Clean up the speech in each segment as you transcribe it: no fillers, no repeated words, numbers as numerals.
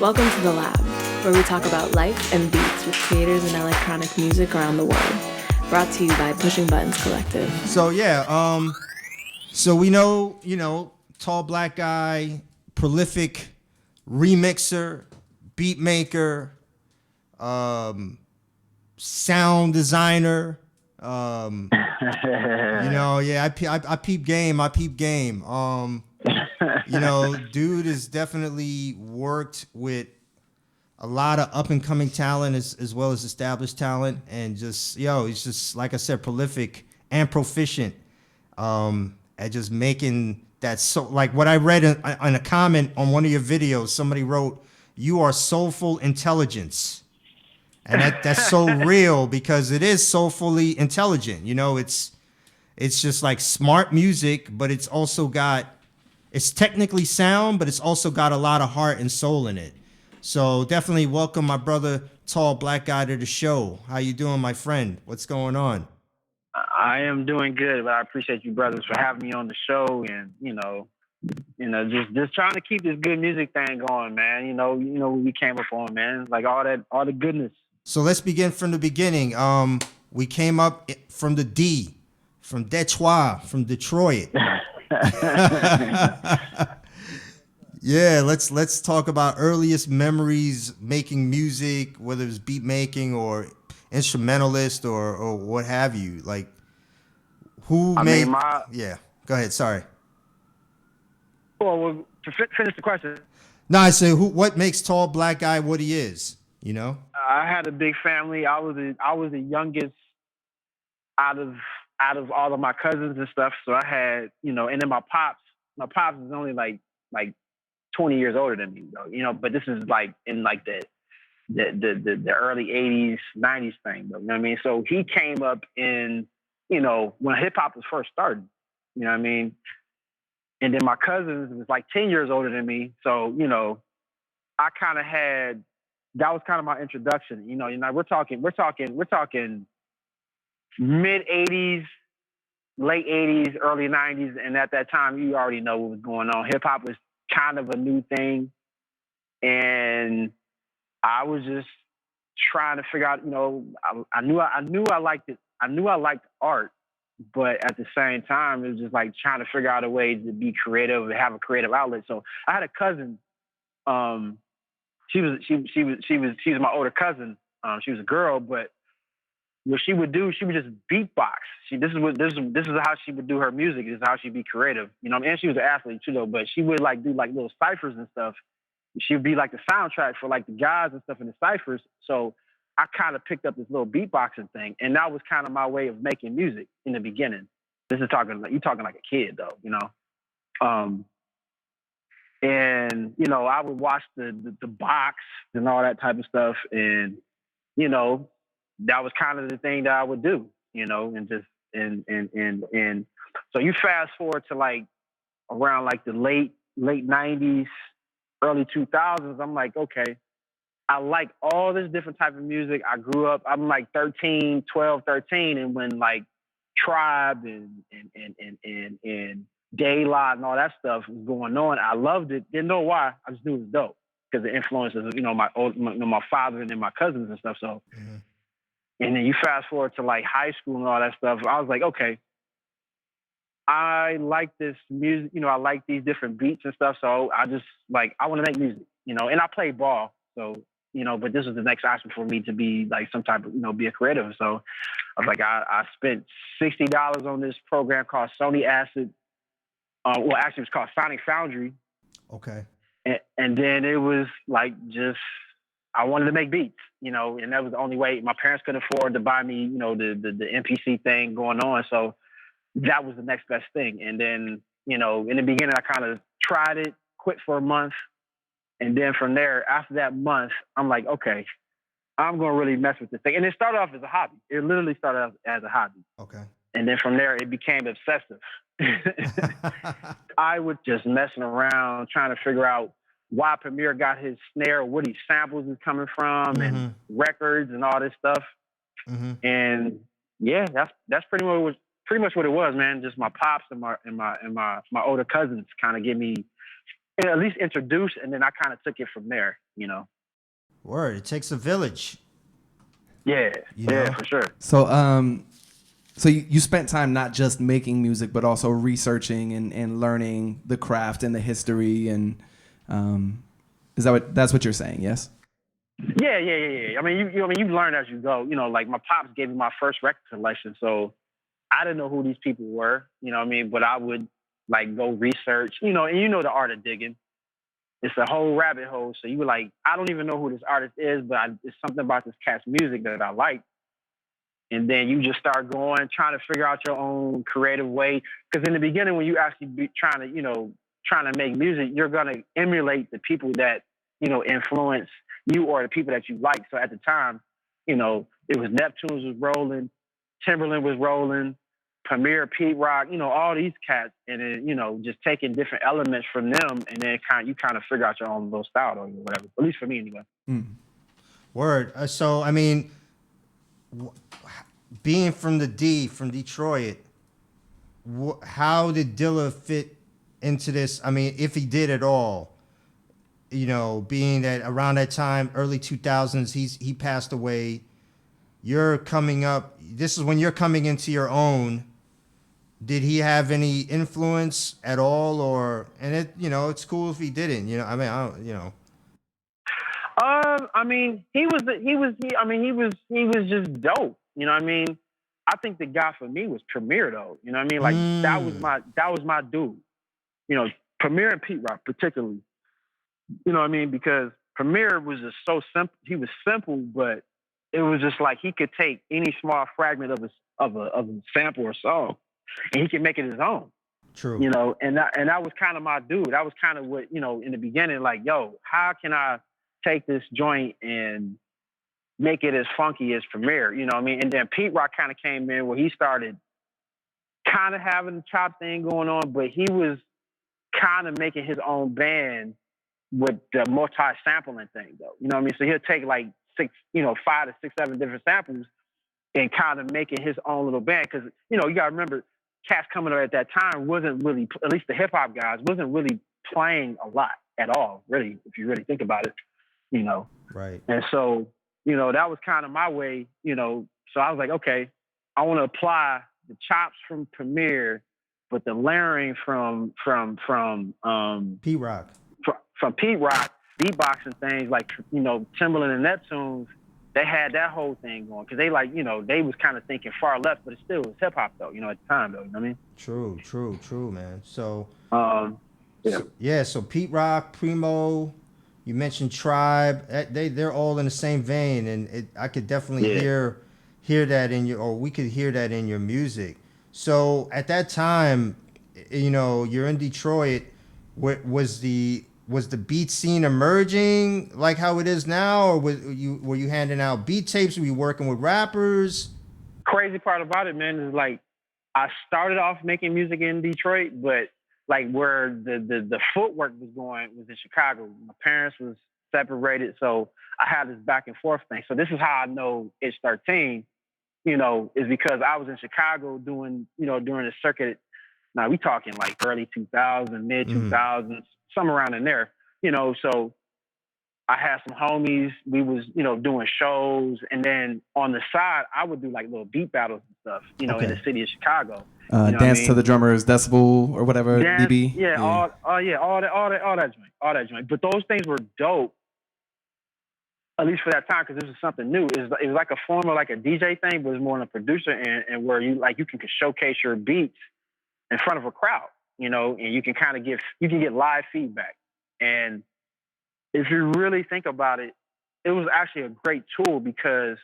Welcome to the Lab, where we talk about life and beats with creators in electronic music around the world. Brought to you by Pushing Buttons Collective. So we know, tall black guy, prolific remixer, beat maker, sound designer. I peep game. Dude has definitely worked with a lot of up and coming talent as well as established talent, and he's just, like I said, prolific and proficient at just making that. So like what I read in a comment on one of your videos, somebody wrote, "You are soulful intelligence." And that's so real, because it is soulfully intelligent. It's just like smart music, but it's technically sound, but it's also got a lot of heart and soul in it. So definitely welcome my brother, tall black guy, to the show. How you doing, my friend? What's going on? I am doing good, but I appreciate you brothers for having me on the show, and just trying to keep this good music thing going, man. what we came up on, man. Like all the goodness. So let's begin from the beginning. We came up from the D, from Detroit, from Detroit. Yeah, let's talk about earliest memories making music, whether it's beat making or instrumentalist or what have you. Like, who made? Yeah, go ahead. Sorry. Well, to finish the question. No, I say what makes tall black guy what he is. I had a big family. I was the youngest out of all of my cousins and stuff. So I had, and then my pops is only like 20 years older than me, though, but this is like in like the early 80s, 90s thing, though, you know what I mean? So he came up in, when hip hop was first started, you know what I mean? And then my cousins was like 10 years older than me. So, I kind of had, that was kind of my introduction, we're talking mid 80s, late 80s, early 90s. And at that time, you already know what was going on. Hip hop was kind of a new thing. And I was just trying to figure out, I knew I liked it. I knew I liked art, but at the same time, it was just like trying to figure out a way to be creative and have a creative outlet. So I had a cousin, she was my older cousin. She was a girl, but what she would do, she would just beatbox. This is how she would do her music. This is how she'd be creative, And she was an athlete too, though. But she would like do like little ciphers and stuff. She would be like the soundtrack for like the guys and stuff in the ciphers. So I kind of picked up this little beatboxing thing, and that was kind of my way of making music in the beginning. This is talking like a kid, though, And I would watch the box and all that type of stuff, and that was kind of the thing that I would do, and just and so you fast forward to like around like the late 90s, early 2000s. I'm like, okay, I like all this different type of music. I grew up, I'm like 13, and when like Tribe and Daylight and all that stuff was going on, I loved it. Didn't know why. I just knew it was dope because the influences of, my father and then my cousins and stuff. So, And then you fast forward to like high school and all that stuff. I was like, okay, I like this music, I like these different beats and stuff. So I just like, I want to make music, and I play ball. So, but this was the next option for me to be like some type of, be a creative. So I was like, I spent $60 on this program called Sony Acid. Well, actually, it was called Sonic Foundry. Okay. And then it was like I wanted to make beats, and that was the only way. My parents couldn't afford to buy me, the MPC thing going on. So that was the next best thing. And then, in the beginning, I kind of tried it, quit for a month. And then from there, after that month, I'm like, okay, I'm going to really mess with this thing. And it started off as a hobby. It literally started off as a hobby. Okay. And then from there, it became obsessive. I was just messing around, trying to figure out why Premier got his snare, where these samples is coming from, and records and all this stuff. And yeah, that's pretty much what it was, man. Just my pops and my older cousins kind of give me at least introduced, and then I kind of took it from there, you know. Word, it takes a village. Yeah, You know? yeah, for sure. So so you spent time not just making music, but also researching and learning the craft and the history, and is that's what you're saying? Yes. Yeah. I mean, you learn as you go. You know, like my pops gave me my first record collection, so I didn't know who these people were. You know what I mean? But I would like go research. You know, and you know the art of digging. It's a whole rabbit hole. So you were like, I don't even know who this artist is, but it's something about this cat's music that I like. And then you just start going, trying to figure out your own creative way. Because in the beginning, when you actually be trying to make music, you're gonna emulate the people that influence you or the people that you like. So at the time, it was Neptunes was rolling, Timberland was rolling, Premier, Pete Rock, all these cats, and then just taking different elements from them, and then you kind of figure out your own little style or whatever. At least for me, anyway. Word. So I mean, being from Detroit, how did Dilla fit into this? I mean, if he did at all, being that around that time, early 2000s, he passed away. You're coming up. This is when you're coming into your own. Did he have any influence at all, it's cool if he didn't. I mean, I don't. I mean, he was just dope. You know what I mean? I think the guy for me was Premier though. You know what I mean? Like that was my dude. Premier and Pete Rock particularly. You know what I mean? Because Premier was just so simple. He was simple, but it was just like he could take any small fragment of a sample or song, and he could make it his own. True. And that was kind of my dude. That was kind of what in the beginning, like, yo, how can I take this joint and make it as funky as Premier? You know what I mean? And then Pete Rock kind of came in where he started kind of having the chop thing going on, but he was kind of making his own band with the multi-sampling thing, though. You know what I mean? So he'll take like 5 to 6, 7 different samples and kind of make it his own little band. Because, you got to remember, cats coming up at that time wasn't really, at least the hip-hop guys, wasn't really playing a lot at all, really, if you really think about it, Right. And so, that was kind of my way, So I was like, okay, I want to apply the chops from Premier, but the layering from Pete Rock. From Pete Rock, beatboxing things like, Timberland and Neptunes, they had that whole thing going. Because they they was kind of thinking far left, but it still was hip hop though, at the time though, you know what I mean? True, man. So, yeah. So Pete Rock, Primo, you mentioned Tribe, they're all in the same vein. And I could definitely hear that we could hear that in your music. So at that time, you're in Detroit. Was the beat scene emerging like how it is now, or were you handing out beat tapes? Were you working with rappers? Crazy part about it, man, is like I started off making music in Detroit, but like where the footwork was going was in Chicago. My parents was separated, so I had this back and forth thing. So this is how I know it's 13, is because I was in Chicago doing during the circuit. Now we talking like early 2000s, mid 2000s, somewhere around in there, so I had some homies, we was, doing shows. And then on the side, I would do like little beat battles and stuff, in the city of Chicago. Dance to the Drummer's Decibel or whatever, DB. Yeah. All that joint. But those things were dope, at least for that time, because this was something new. It was like a form of like a DJ thing, but it was more on a producer and where you can showcase your beats in front of a crowd, and you can kind of get live feedback. And if you really think about it, it was actually a great tool because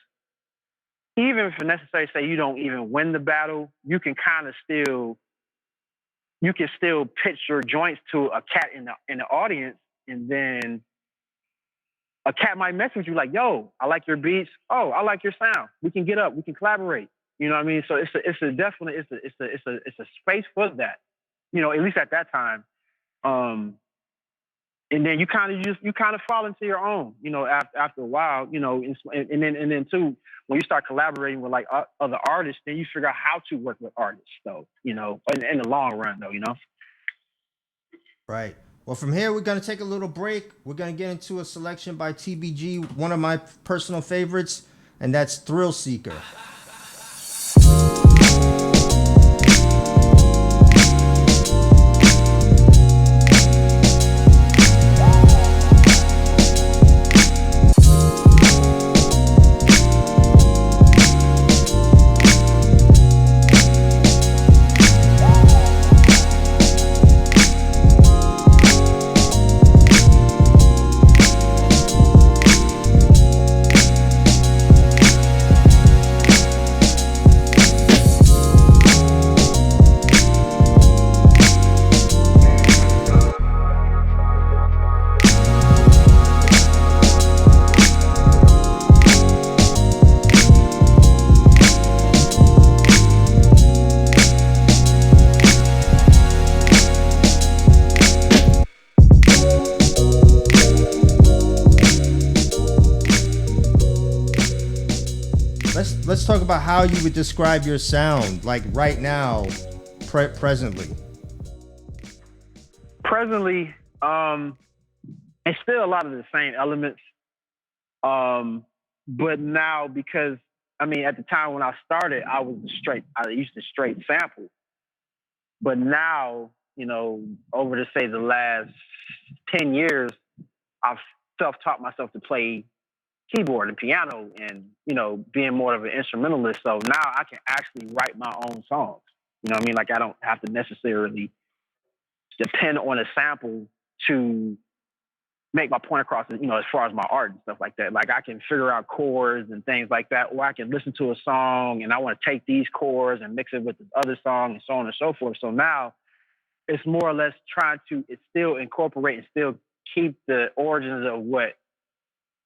even if necessary, say you don't even win the battle, you can still pitch your joints to a cat in the audience, and then a cat might message you like, "Yo, I like your beats. Oh, I like your sound. We can get up. We can collaborate." You know what I mean? So it's a space for that. At least at that time. And then you kind of fall into your own, after a while, and then too, when you start collaborating with like other artists, then you figure out how to work with artists though, in the long run though, Right. Well, from here, we're going to take a little break. We're going to get into a selection by TBG, one of my personal favorites, and that's Thrill Seeker. Let's talk about how you would describe your sound, like right now, presently. Presently, it's still a lot of the same elements. But now, because I mean, at the time when I started, I used to straight sample. But now, over to say the last 10 years, I've self-taught myself to play keyboard and piano and, being more of an instrumentalist. So now I can actually write my own songs. You know what I mean? Like I don't have to necessarily depend on a sample to make my point across, as far as my art and stuff like that. Like I can figure out chords and things like that, or I can listen to a song and I want to take these chords and mix it with this other song and so on and so forth. So now it's more or less trying to still incorporate and still keep the origins of what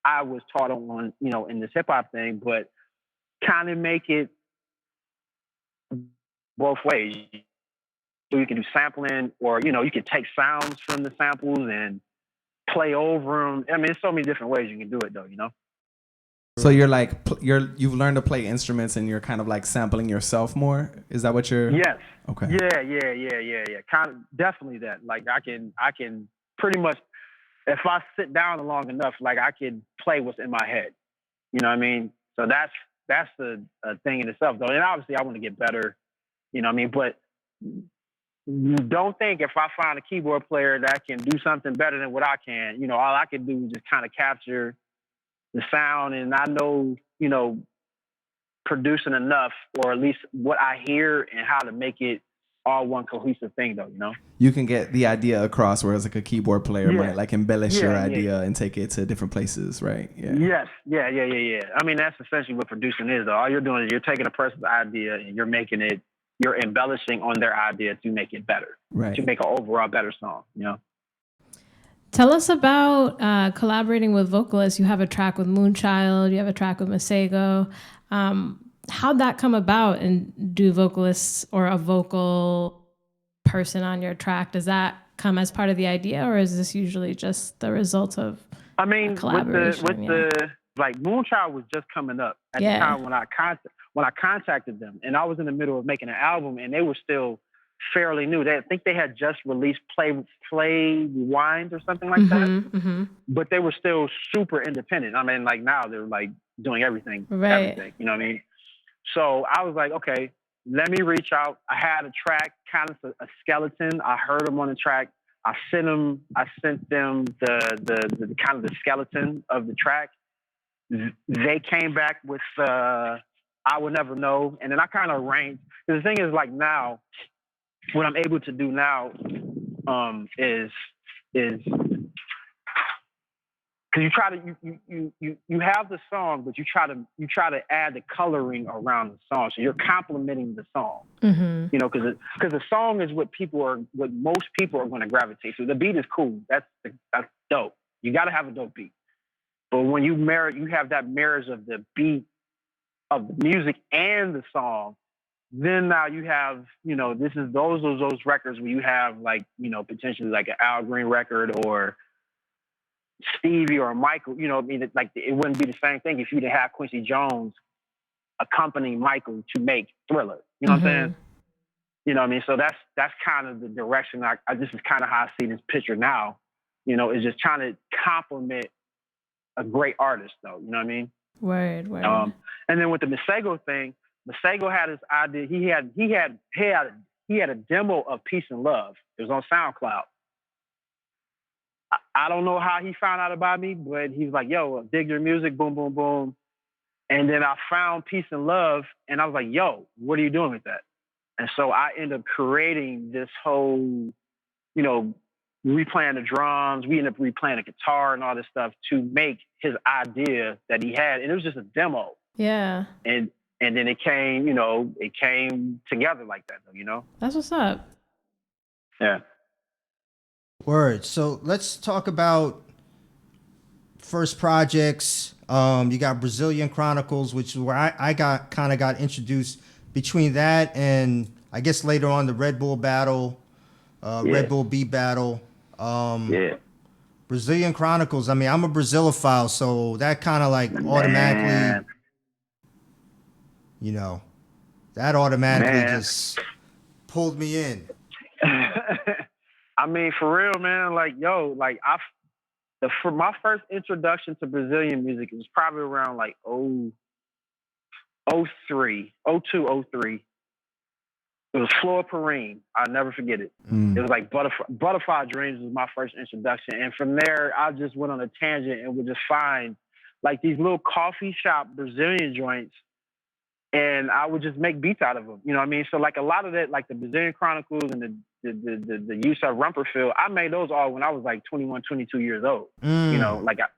I was taught on, in this hip hop thing, but kind of make it both ways. So you can do sampling, or you can take sounds from the samples and play over them. I mean, there's so many different ways you can do it, though. So you're like you've learned to play instruments and you're kind of like sampling yourself more. Is that what you're? Yes. Okay. Yeah. Kind of definitely that. Like I can pretty much, if I sit down long enough, like I can play what's in my head. You know what I mean? So that's the thing in itself, though. And obviously, I want to get better. You know what I mean? But don't think if I find a keyboard player that can do something better than what I can, all I can do is just kind of capture the sound, and I know, producing enough, or at least what I hear and how to make it all one cohesive thing, though. You can get the idea across, whereas like a keyboard player might like embellish your idea and take it to different places, right? Yeah. Yes. Yeah. I mean, that's essentially what producing is, though. All you're doing is you're taking a person's idea and you're embellishing on their idea to make it better, right? To make an overall better song, Tell us about collaborating with vocalists. You have a track with Moonchild, you have a track with Masego. How'd that come about, and do vocalists or a vocal person on your track, does that come as part of the idea, or is this usually just the result of a collaboration? Like Moonchild was just coming up at the time when I contacted them, and I was in the middle of making an album, and they were still fairly new. I think they had just released Play Rewind or something like that. Mm-hmm. But they were still super independent. I mean, like now they're like doing everything. You know what I mean? So I was like, okay, let me reach out. I had a track, kind of a skeleton. I heard them on the track. I sent them the kind of the skeleton of the track. They came back with I Will Never Know, and then I kind of arranged. Because the thing is, like now, what I'm able to do now is because you have the song, but you try to add the coloring around the song, so you're complementing the song. Mm-hmm. Because the song is what most people are going to gravitate to. The beat is cool. That's dope. You got to have a dope beat. But when you have that marriage of the beat of the music and the song, then now you have, those records where you have like, potentially like an Al Green record or Stevie or Michael, I mean, like it wouldn't be the same thing if you didn't have Quincy Jones accompanying Michael to make Thriller. You know what I'm saying? You know what I mean? So that's kind of the direction this is kind of how I see this picture now. You know, is just trying to complement a great artist though. You know what I mean? Word. And then with the Masego thing, Masego had his idea. He had a demo of Peace and Love. It was on SoundCloud. I don't know how he found out about me, but he was like, yo, dig your music, boom, boom, boom. And then I found Peace and Love, and I was like, yo, what are you doing with that? And so I ended up creating this whole, you know, replaying the drums. We ended up replaying the guitar and all this stuff to make his idea that he had. And it was just a demo. Yeah. And then it came, you know, it came together like that, you know? That's what's up. Yeah. Word. So let's talk about first projects. You got Brazilian Chronicles, which is where I got introduced. Between that and I guess later on the Red Bull battle, Red Bull beat battle. Brazilian Chronicles. I mean, I'm a Brazilophile, so that kind of like automatically, you know, that automatically just pulled me in. I mean, for real, man. Like, yo, like for my first introduction to Brazilian music, it was probably around like 03, 02, 03. It was Flora Perrine. I'll never forget it. It was like Butterfly Dreams was my first introduction. And from there, I just went on a tangent and would just find like these little coffee shop Brazilian joints. And I would just make beats out of them. You know what I mean? So like a lot of that, like the Brazilian Chronicles and the Yusuf Rumperfield, I made those all when I was like 21, 22 years old. You know, like I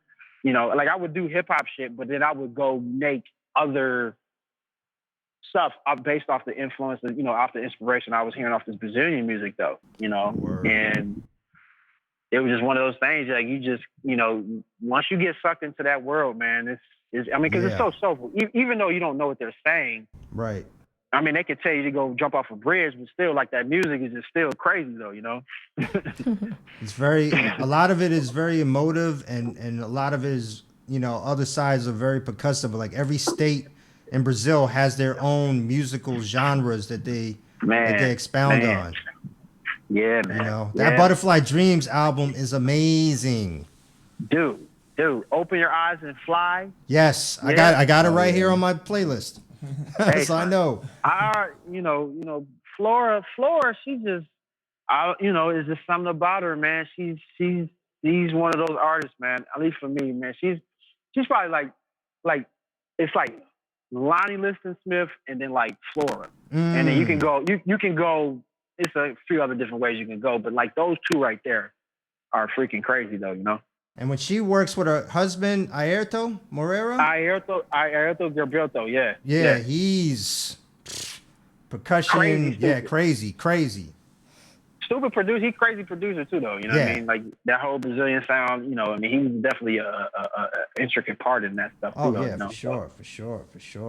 would do hip hop shit, but then I would go make other stuff based off the influence, you know, off the inspiration I was hearing off this Brazilian music though, you know. Word. And it was just one of those things like you just, you know, once you get sucked into that world, man, it's I mean, because it's so soulful. Even though you don't know what they're saying. Right. I mean, they could tell you to go jump off a bridge, but still, like, that music is just still crazy, though, you know? It's a lot of it is very emotive, and a lot of it is, you know, other sides are very percussive. Like, every state in Brazil has their own musical genres that they expound on. Yeah, man. You know, that Butterfly Dreams album is amazing. Dude, Open Your Eyes and Fly. Yes, I got it right here on my playlist. So I know. You know, Flora, she just, you know, it's just something about her, man. She's one of those artists, man. At least for me, man. She's probably like it's like Lonnie Liston Smith and then like Flora, and then you can go. It's a few other different ways you can go, but like those two right there are freaking crazy, though. You know. And when she works with her husband, Ayrton Moreira? Ayrton Gilberto, yeah, he's percussion, crazy. Stupid producer, he's crazy producer too, though. You know what I mean? Like that whole Brazilian sound. You know, I mean, he was definitely a intricate part in that stuff. Oh too, yeah, you know? for sure,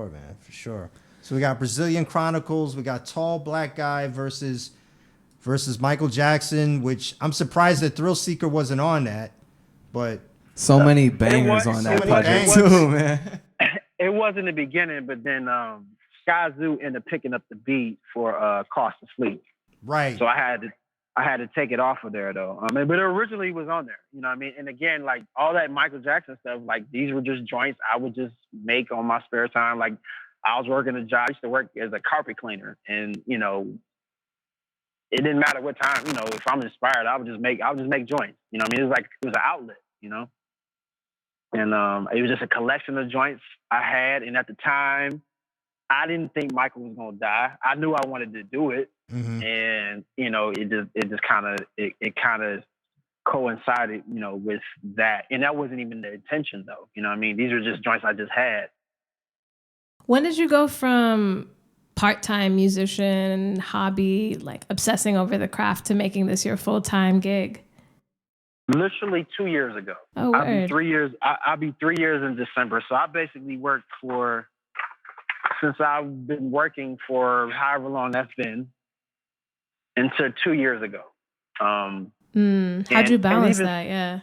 man, for sure. So we got Brazilian Chronicles, we got Tall Black Guy versus Michael Jackson, which I'm surprised that Thrill Seeker wasn't on that. But so many bangers on that project too, man. It was in the beginning, but then Sky Zoo ended up picking up the beat for Cost of Sleep. Right. So I had to take it off of there though. But it originally was on there. You know what I mean? And again, like all that Michael Jackson stuff, like these were just joints I would just make on my spare time. Like I was working a job. I used to work as a carpet cleaner, and you know, it didn't matter what time. You know, if I'm inspired, I would just make joints. You know what I mean? It was an outlet. You know, and it was just a collection of joints I had. And at the time, I didn't think Michael was gonna die. I knew I wanted to do it, and you know, it just kind of coincided, you know, with that. And that wasn't even the intention, though. You know what I mean? These are just joints I just had. When did you go from part-time musician, hobby, like obsessing over the craft, to making this your full-time gig? Literally 2 years ago. Oh, I'll be 3 years. I'll be 3 years in December. So I basically worked since I've been working for however long that's been, until 2 years ago. How'd you balance that? Yeah.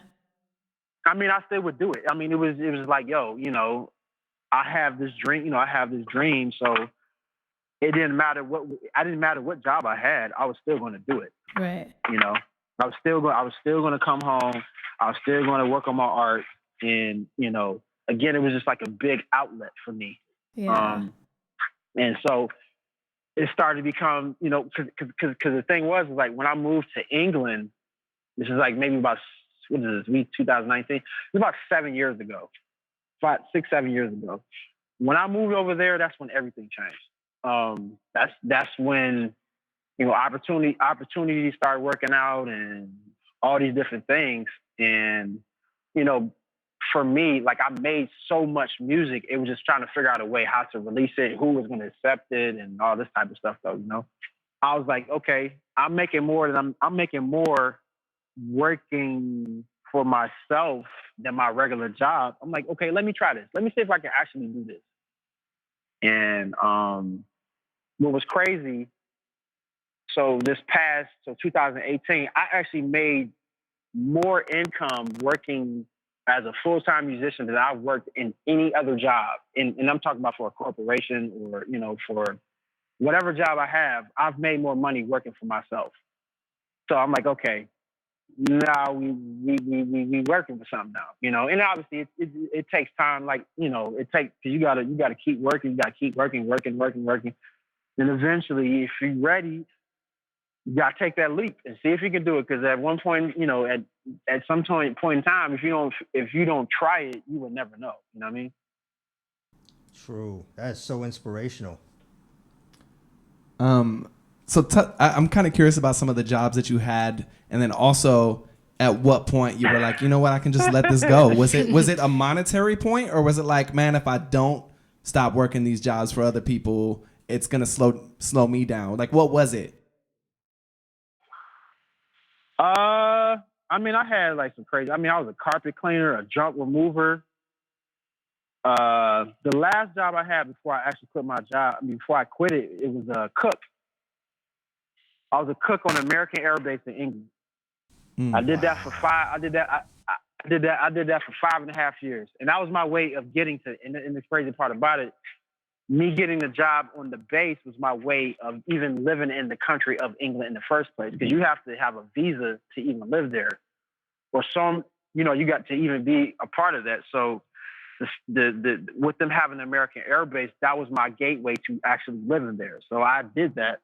I mean, I still would do it. I mean, it was like, yo, you know, I have this dream. You know, I have this dream. So it didn't matter what job I had. I was still going to do it. Right. You know, I was still going to come home. I was still going to work on my art. And, you know, again, it was just like a big outlet for me. Yeah. And so it started to become, you know, because the thing was like when I moved to England, this is like maybe about, what is this, 2019? It was about 7 years ago, 6, 7 years ago. When I moved over there, that's when everything changed. That's when, you know, opportunities started working out and all these different things. And, you know, for me, like I made so much music, it was just trying to figure out a way how to release it, who was going to accept it, and all this type of stuff. Though, you know, I was like, okay, I'm making more working for myself than my regular job. I'm like, okay, let me try this. Let me see if I can actually do this. And what was crazy, so 2018, I actually made more income working as a full-time musician than I've worked in any other job. And I'm talking about for a corporation or, you know, for whatever job I have, I've made more money working for myself. So I'm like, okay, now we working for something now, you know. And obviously it takes time, like, you know, it takes, because you gotta keep working, you gotta keep working. And eventually, if you're ready, you gotta take that leap and see if you can do it. Because at one point, you know, at some point in time, if you don't try it, you will never know. You know what I mean? True. That's so inspirational. So I'm kind of curious about some of the jobs that you had, and then also at what point you were like, you know what, I can just let this go. Was it a monetary point, or was it like, man, if I don't stop working these jobs for other people, it's gonna slow me down? Like, what was it? I mean, I had like some crazy. I mean, I was a carpet cleaner, a junk remover. The last job I had before I actually quit my job, before I quit it, it was a cook. I was a cook on an American Air Base in England. I did that for five. I did that for 5.5 years, and that was my way of getting to. And the crazy part about it, me getting the job on the base was my way of even living in the country of England in the first place, because you have to have a visa to even live there, or some, you know, you got to even be a part of that. So the with them having an American Air Base, that was my gateway to actually living there. So I did that.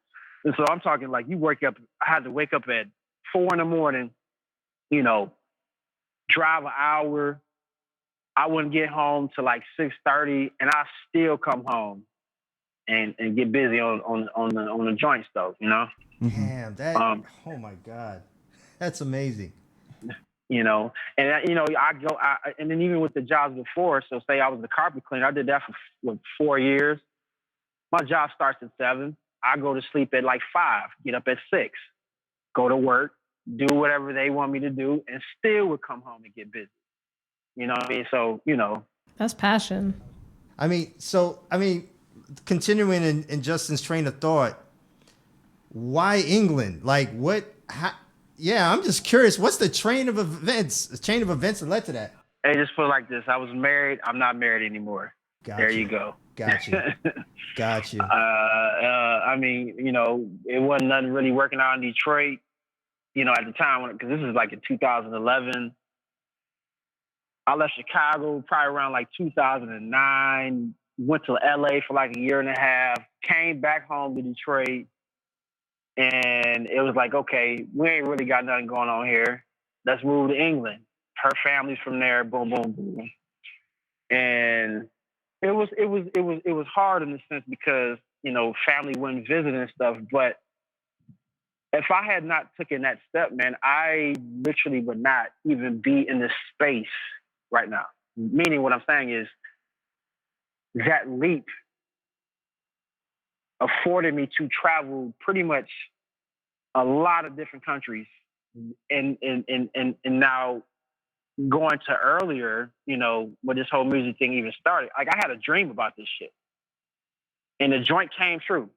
And so I'm talking like I had to wake up at 4 a.m, you know, drive an hour. I wouldn't get home till like 6:30, and I still come home and get busy on the joint stuff, you know? Damn, that, oh my God. That's amazing. You know, and you know, and then even with the jobs before, so say I was the carpet cleaner, I did that for 4 years. My job starts at 7. I go to sleep at like 5, get up at 6, go to work, do whatever they want me to do, and still would come home and get busy. You know what I mean? So, you know. That's passion. I mean, continuing in Justin's train of thought, why England? Like, yeah, I'm just curious. What's the chain of events that led to that? Hey, just put it like this. I was married. I'm not married anymore. Gotcha. There you go. Gotcha. I mean, you know, it wasn't nothing really working out in Detroit, you know, at the time, because this is like in 2011. I left Chicago probably around like 2009, went to L.A. for like a year and a half, came back home to Detroit, and it was like, okay, we ain't really got nothing going on here. Let's move to England. Her family's from there, boom, boom, boom. And it was hard in the sense because, you know, family wouldn't visit and stuff. But if I had not taken that step, man, I literally would not even be in this space right now. Meaning what I'm saying is that leap afforded me to travel pretty much a lot of different countries. And now going to earlier, you know, when this whole music thing even started, like I had a dream about this shit. And the joint came true.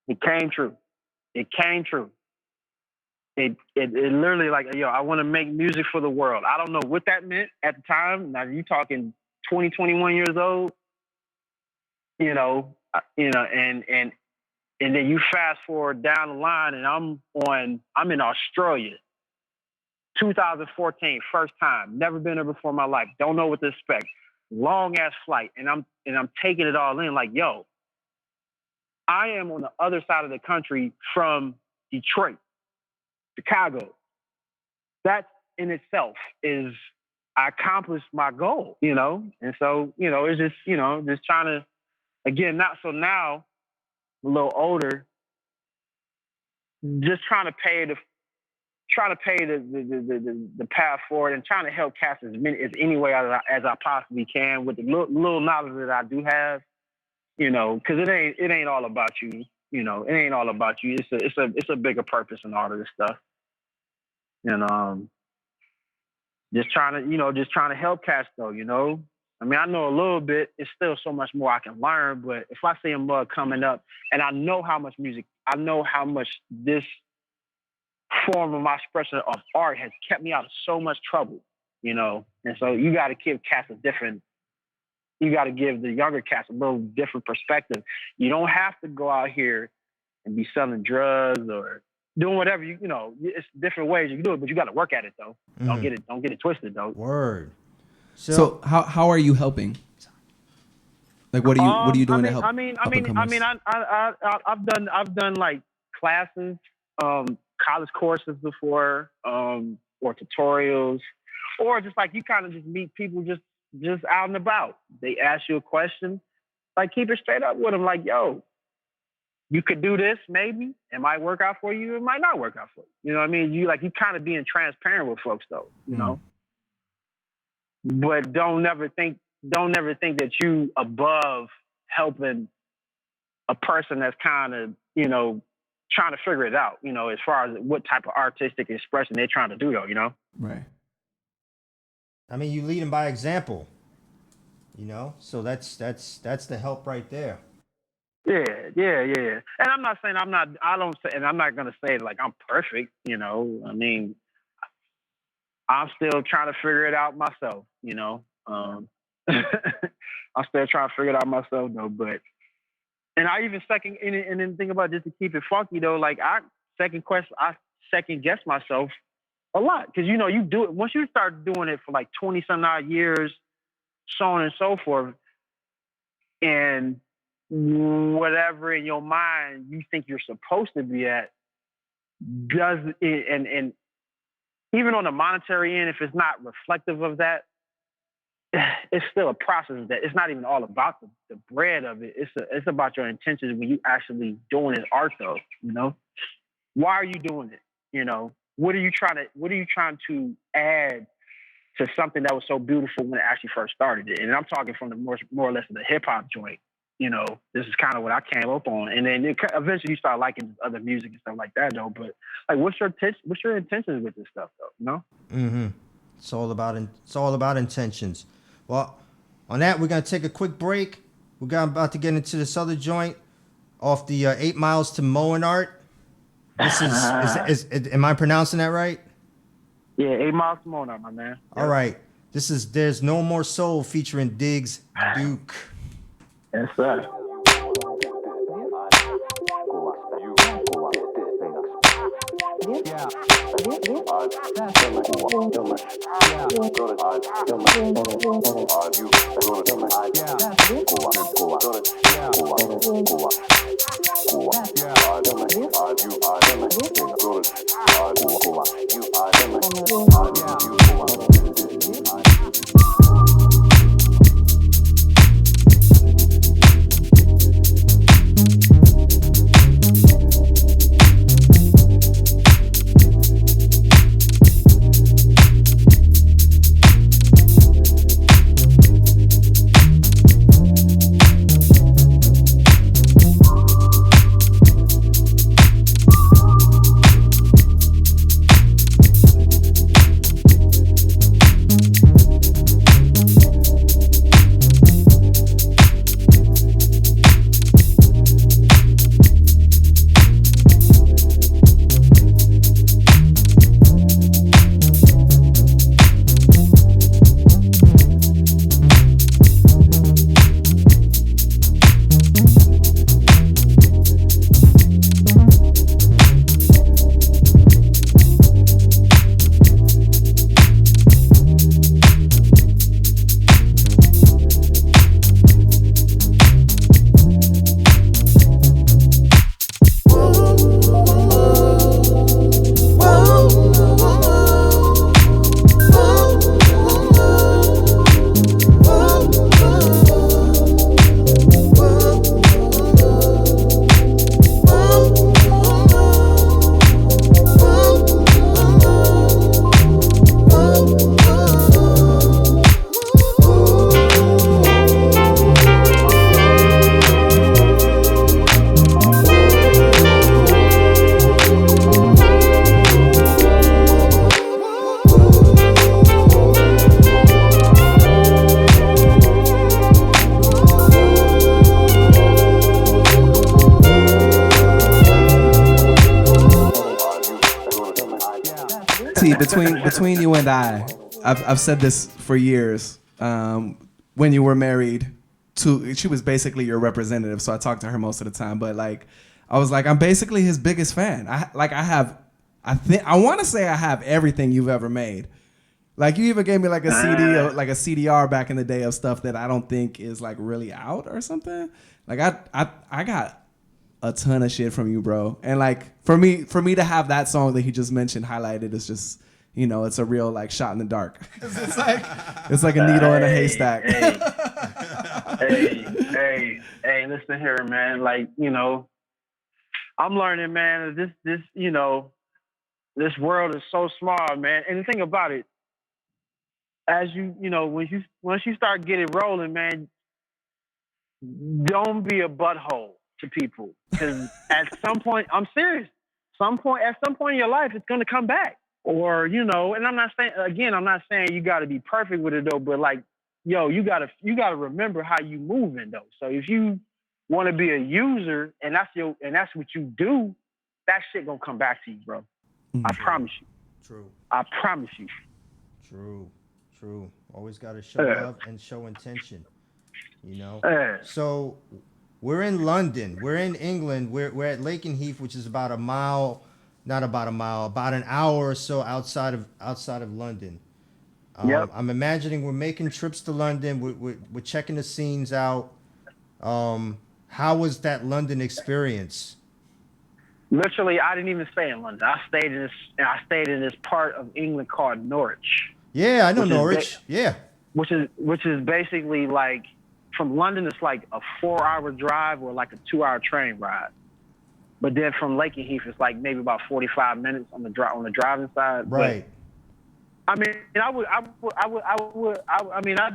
It came true. It literally like, yo, I want to make music for the world. I don't know what that meant at the time. Now you talking 20, 21 years old, you know, And then you fast forward down the line, and I'm in Australia, 2014, first time, never been there before in my life, don't know what to expect, long ass flight, and I'm taking it all in, like, yo, I am on the other side of the country from Detroit, Chicago. That in itself is, I accomplished my goal, and so it's just just trying to, again, not so now. A little older, just trying to pay the path forward and trying to help cast as any way as I possibly can with the little knowledge that I do have, because it ain't all about you, it ain't all about you. It's a bigger purpose in all of this stuff, and just trying to help cast though, I mean, I know a little bit. It's still so much more I can learn. But if I see a mug coming up, and I know how much this form of my expression of art has kept me out of so much trouble, And so you got to give cats you got to give the younger cats a little different perspective. You don't have to go out here and be selling drugs or doing whatever it's different ways you can do it, but you got to work at it though. Mm-hmm. Don't get it twisted though. Word. So how are you helping? Like what are you doing to help? I've done like classes, college courses before, or tutorials, or just like you kind of just meet people just out and about. They ask you a question, like keep it straight up with them, like, yo, you could do this, maybe it might work out for you, it might not work out for you. You know what I mean? You kind of being transparent with folks though, you know. But don't never think that you above helping a person that's kind of, trying to figure it out, as far as what type of artistic expression they're trying to do though, Right. I mean, you lead them by example, so that's the help right there. Yeah. And I'm not saying I'm not going to say like I'm perfect, I mean, I'm still trying to figure it out myself, I'm still trying to figure it out myself though, and I even and then think about, just to keep it funky though, like I second guess myself a lot. Cause you do it, once you start doing it for like 20 some odd years, so on and so forth, and whatever in your mind you think you're supposed to be at, does it, and even on the monetary end, if it's not reflective of that, it's still a process of that. It's not even all about the bread of it. It's about your intentions when you actually doing it art though, Why are you doing it? What are you trying to add to something that was so beautiful when it actually first started it? And I'm talking from the more or less of the hip hop joint. This is kind of what I came up on, and then eventually you start liking other music and stuff like that, though. But like, what's your intentions with this stuff, though? Mm-hmm. It's all about intentions. Well, on that, we're gonna take a quick break. We're about to get into this other joint off the 8 Miles to Moenart. This is am I pronouncing that right? Yeah, 8 Miles to Moenart, my man. All right. This is There's No More Soul featuring Diggs Duke. Yes, sir. between you and I've said this for years. When you were married to, she was basically your representative, so I talked to her most of the time. But like, I was like, I'm basically his biggest fan. I want to say I have everything you've ever made. Like, you even gave me like a CD or like a CDR back in the day of stuff that I don't think is like really out or something. Like I got a ton of shit from you, bro. And like for me to have that song that he just mentioned highlighted is just, you know, it's a real like shot in the dark. it's like a needle in a haystack. Hey, listen here, man. Like, you know, I'm learning, man. This, you know, this world is so small, man. And the thing about it, as you know, once you start getting rolling, man, don't be a butthole to people, because at some point, I'm serious. At some point in your life, it's gonna come back, or you know. And I'm not saying you got to be perfect with it though, but like, yo, you gotta remember how you moving though. So if you want to be a user and that's what you do, that shit gonna come back to you, bro. I promise you. True. I promise you. True. Always got to show love and show intention. You know. So we're in London. We're in England. We're at Lakenheath, which is about an hour or so outside of London. Yep. I'm imagining we're making trips to London. We're checking the scenes out. How was that London experience? Literally, I didn't even stay in London. I stayed in this part of England called Norwich. Yeah, I know Norwich. Which is basically like, from London, it's like a 4-hour drive or like a 2-hour train ride. But then from Lakenheath, it's like maybe about 45 minutes on the driving side. Right. But, I mean, I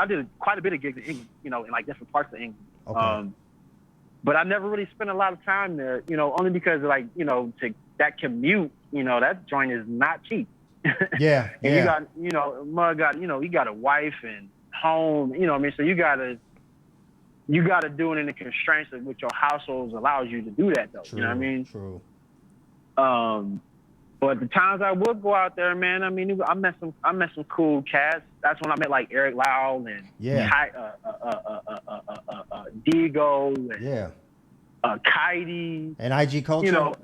did quite a bit of gigs in England, you know, in like different parts of England. Okay. But I never really spent a lot of time there, you know, only because like, you know, to that commute, you know, that joint is not cheap. Yeah. And you got, you know, you got a wife and home, you know what I mean? So you gotta do it in the constraints of which your household allows you to do that though. True, you know what I mean? True. But the times I would go out there, man, I mean, I met some cool cats. That's when I met like Eric Lau and Digo and Kaidi and IG Culture. You know,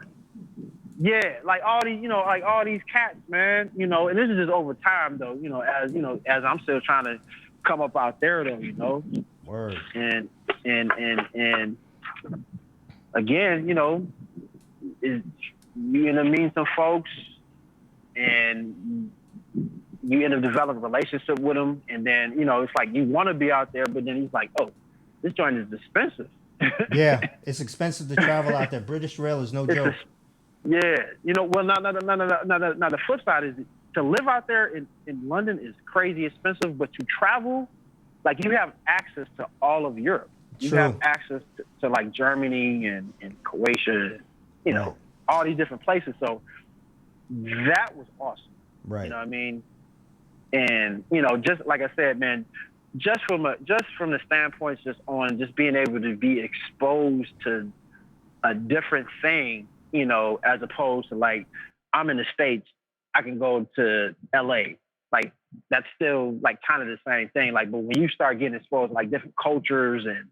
yeah, like all these cats, man. You know, and this is just over time though. You know, as I'm still trying to come up out there though. You know. Word. And again, you know, you end up meeting some folks, and you end up developing a relationship with them, and then you know it's like you want to be out there, but then he's like, oh, this joint is expensive. Yeah, it's expensive to travel out there. British Rail is no joke. Yeah, you know, well, now the flip side is to live out there in London is crazy expensive, but to travel, like you have access to all of Europe. You have access to like Germany and Croatia, you know, all these different places. So that was awesome. Right. You know what I mean? And, you know, just like I said, man, just from the standpoint, just being able to be exposed to a different thing, you know, as opposed to like, I'm in the States, I can go to L.A. Like that's still like kind of the same thing. Like, but when you start getting exposed to like different cultures and,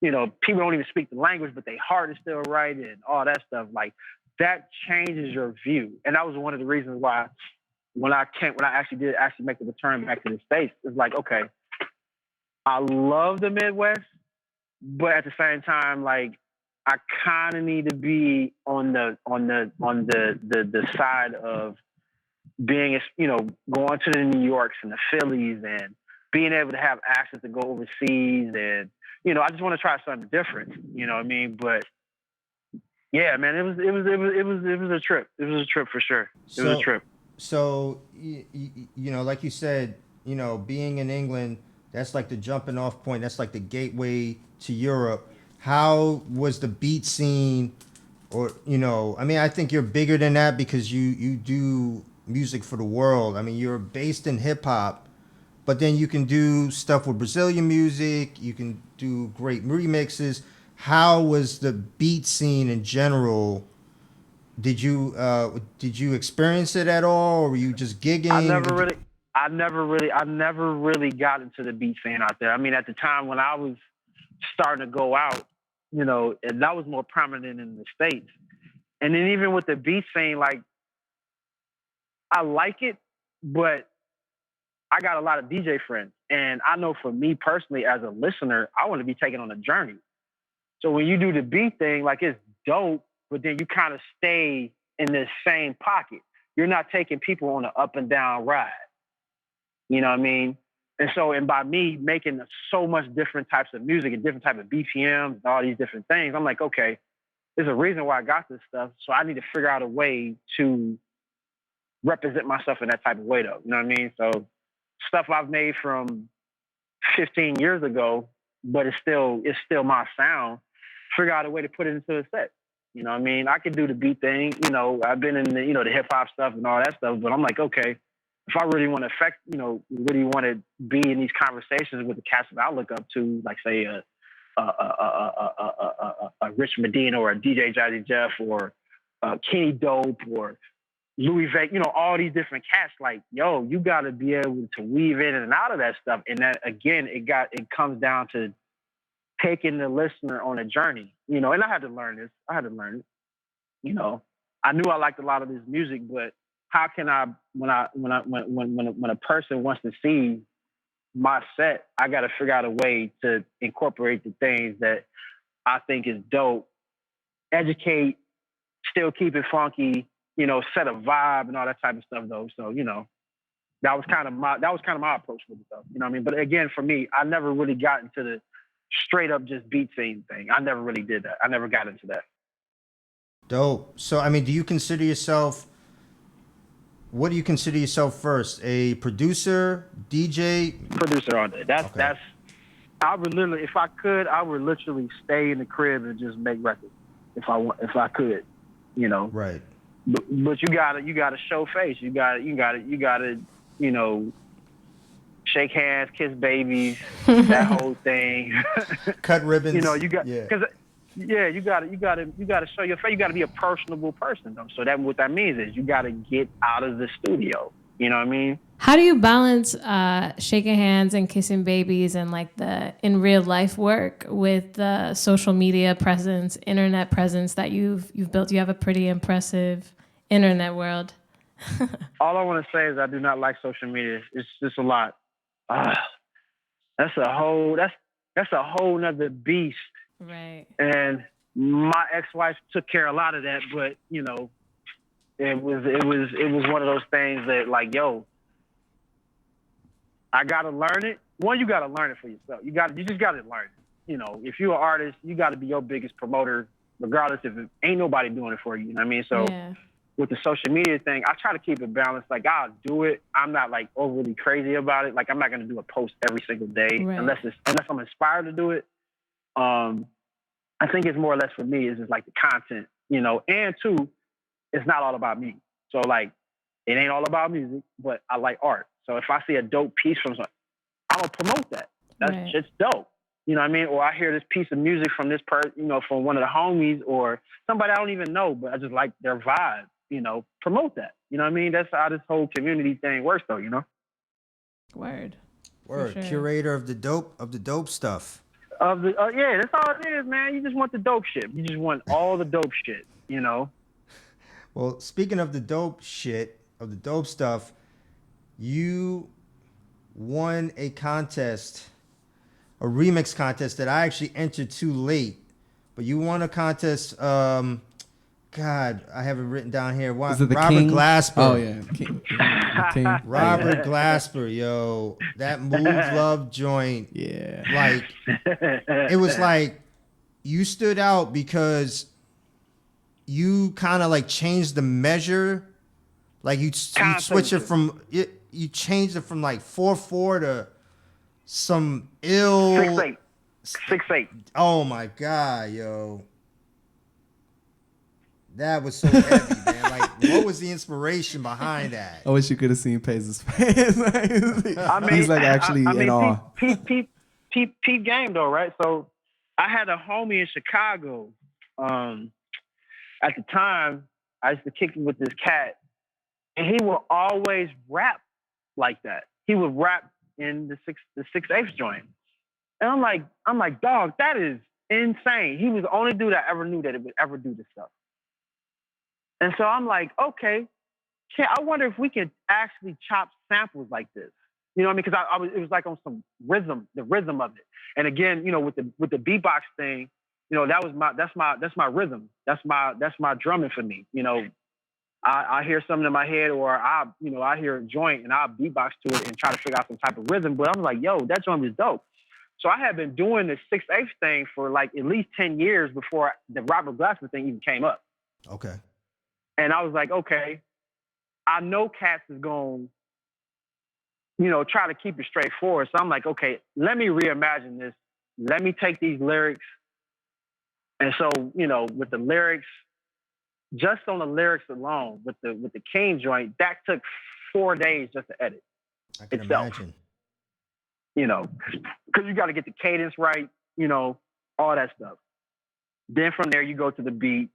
you know, people don't even speak the language, but their heart is still right and all that stuff, like that changes your view. And that was one of the reasons why when I actually make the return back to the States, it's like, okay, I love the Midwest, but at the same time, like I kind of need to be on the side of being, you know, going to the New Yorks and the Phillies and being able to have access to go overseas. And, you know, I just want to try something different, you know what I mean? But yeah, man, it was a trip. It was a trip for sure. It was a trip. So, you know, like you said, you know, being in England, that's like the jumping off point. That's like the gateway to Europe. How was the beat scene? Or, you know, I mean, I think you're bigger than that because you do music for the world. I mean, you're based in hip hop, but then you can do stuff with Brazilian music. You can do great remixes. How was the beat scene in general did you experience it at all, or were you just I gigging? never really, I never really got into the beat scene out there. I mean, at the time when I was starting to go out, you know, and that was more prominent in the States. And then even with the beat scene, like I like it, but I got a lot of DJ friends. And I know for me personally, as a listener, I want to be taken on a journey. So when you do the beat thing, like it's dope, but then you kind of stay in this same pocket. You're not taking people on an up and down ride. You know what I mean? And so, and by me making so much different types of music and different type of BPMs and all these different things, I'm like, okay, there's a reason why I got this stuff. So I need to figure out a way to represent myself in that type of way, though. You know what I mean? So stuff I've made from 15 years ago, but it's still my sound. Figure out a way to put it into a set. You know what I mean? I could do the beat thing. You know, I've been in the, you know, the hip hop stuff and all that stuff, but I'm like, okay, if I really want to affect, you know, really want to be in these conversations with the cats that I look up to, like say a Rich Medina or a DJ Jazzy Jeff or Kenny Dope or Louis Vega, you know, all these different cats, like, yo, you got to be able to weave in and out of that stuff. And that, again, it comes down to taking the listener on a journey, you know, and I had to learn this. I had to learn it, you know. I knew I liked a lot of this music, but how can I, when a person wants to see my set, I got to figure out a way to incorporate the things that I think is dope, educate, still keep it funky, you know, set a vibe and all that type of stuff though. So, you know, that was kind of my approach with it though. You know what I mean? But again, for me, I never really got into the straight up just beat scene thing. I never really did that. I never got into that. Dope. So, I mean, do you consider yourself? What do you consider yourself first? A producer, DJ? Producer all day. That's Okay. that's. I would literally, if I could, I would literally stay in the crib and just make records if I could, you know. Right. But you gotta show face. You gotta, you know, shake hands, kiss babies, that whole thing. Cut ribbons. You know, you got, Yeah. because you gotta show your face. You gotta be a personable person though. So that what that means is you gotta get out of the studio. You know what I mean? How do you balance shaking hands and kissing babies and like the in real life work with the social media presence, internet presence that you've built? You have a pretty impressive internet world. All I want to say is I do not like social media. It's just a lot. That's a whole nother beast. Right. And my ex-wife took care of a lot of that, but you know, it was one of those things that like, yo, I gotta learn it. One, you gotta learn it for yourself. You just gotta learn it. You know, if you're an artist, you gotta be your biggest promoter, regardless if it ain't nobody doing it for you. You know what I mean? So Yeah. with the social media thing, I try to keep it balanced. Like I'll do it. I'm not like overly crazy about it. Like I'm not gonna do a post every single day Right. unless I'm inspired to do it. I think it's more or less for me is just like the content, you know, and two, it's not all about me. So like it ain't all about music, but I like art. So if I see a dope piece from someone, I'm gonna promote that. That's Right. shit's dope. You know what I mean? Or I hear this piece of music from this person, you know, from one of the homies or somebody I don't even know, but I just like their vibe, you know, promote that. You know what I mean? That's how this whole community thing works though, you know? Word. Word. sure. Curator of the dope stuff. Yeah, that's all it is, man. You just want the dope shit. You just want all the dope shit, you know? Well, speaking of the dope shit, of the dope stuff, you won a contest, a remix contest that I actually entered too late. But you won a contest. God, I have it written down here. Is it the Robert King? Glasper. Oh yeah, King. King. Robert Glasper, yo, that Move Love joint. Yeah. Like, it was like you stood out because you kind of like changed the measure. Like you switch it from you changed it from like 4/4 to some ill 6/8. 6/8. Oh my god, yo. That was so heavy, man. Like, what was the inspiration behind that? I wish you could have seen Paze's face. I mean, He's like actually in awe. Peep game though, right? So I had a homie in Chicago at the time, I used to kick it with this cat, and he would always rap like that. He would rap in the 6/8 joint, and I'm like, dog, that is insane. He was the only dude I ever knew that would ever do this stuff. And so I'm like, okay, I wonder if we could actually chop samples like this. You know what I mean? Because it was like on some rhythm, the rhythm of it. And again, you know, with the beatbox thing, you know, that's my rhythm. That's my drumming for me. You know, I hear something in my head, or I hear a joint and I'll beatbox to it and try to figure out some type of rhythm. But I'm like, yo, that joint is dope. So I had been doing the 6/8 thing for like at least 10 years before the Robert Glasper thing even came up. Okay. And I was like, okay, I know Cats is going, you know, try to keep it straightforward. So I'm like, okay, let me reimagine this. Let me take these lyrics. And so, you know, with the lyrics, just on the lyrics alone, with the King joint, that took 4 days just to edit. I can itself. imagine. You know, because you got to get the cadence right, you know, all that stuff. Then from there, you go to the beat.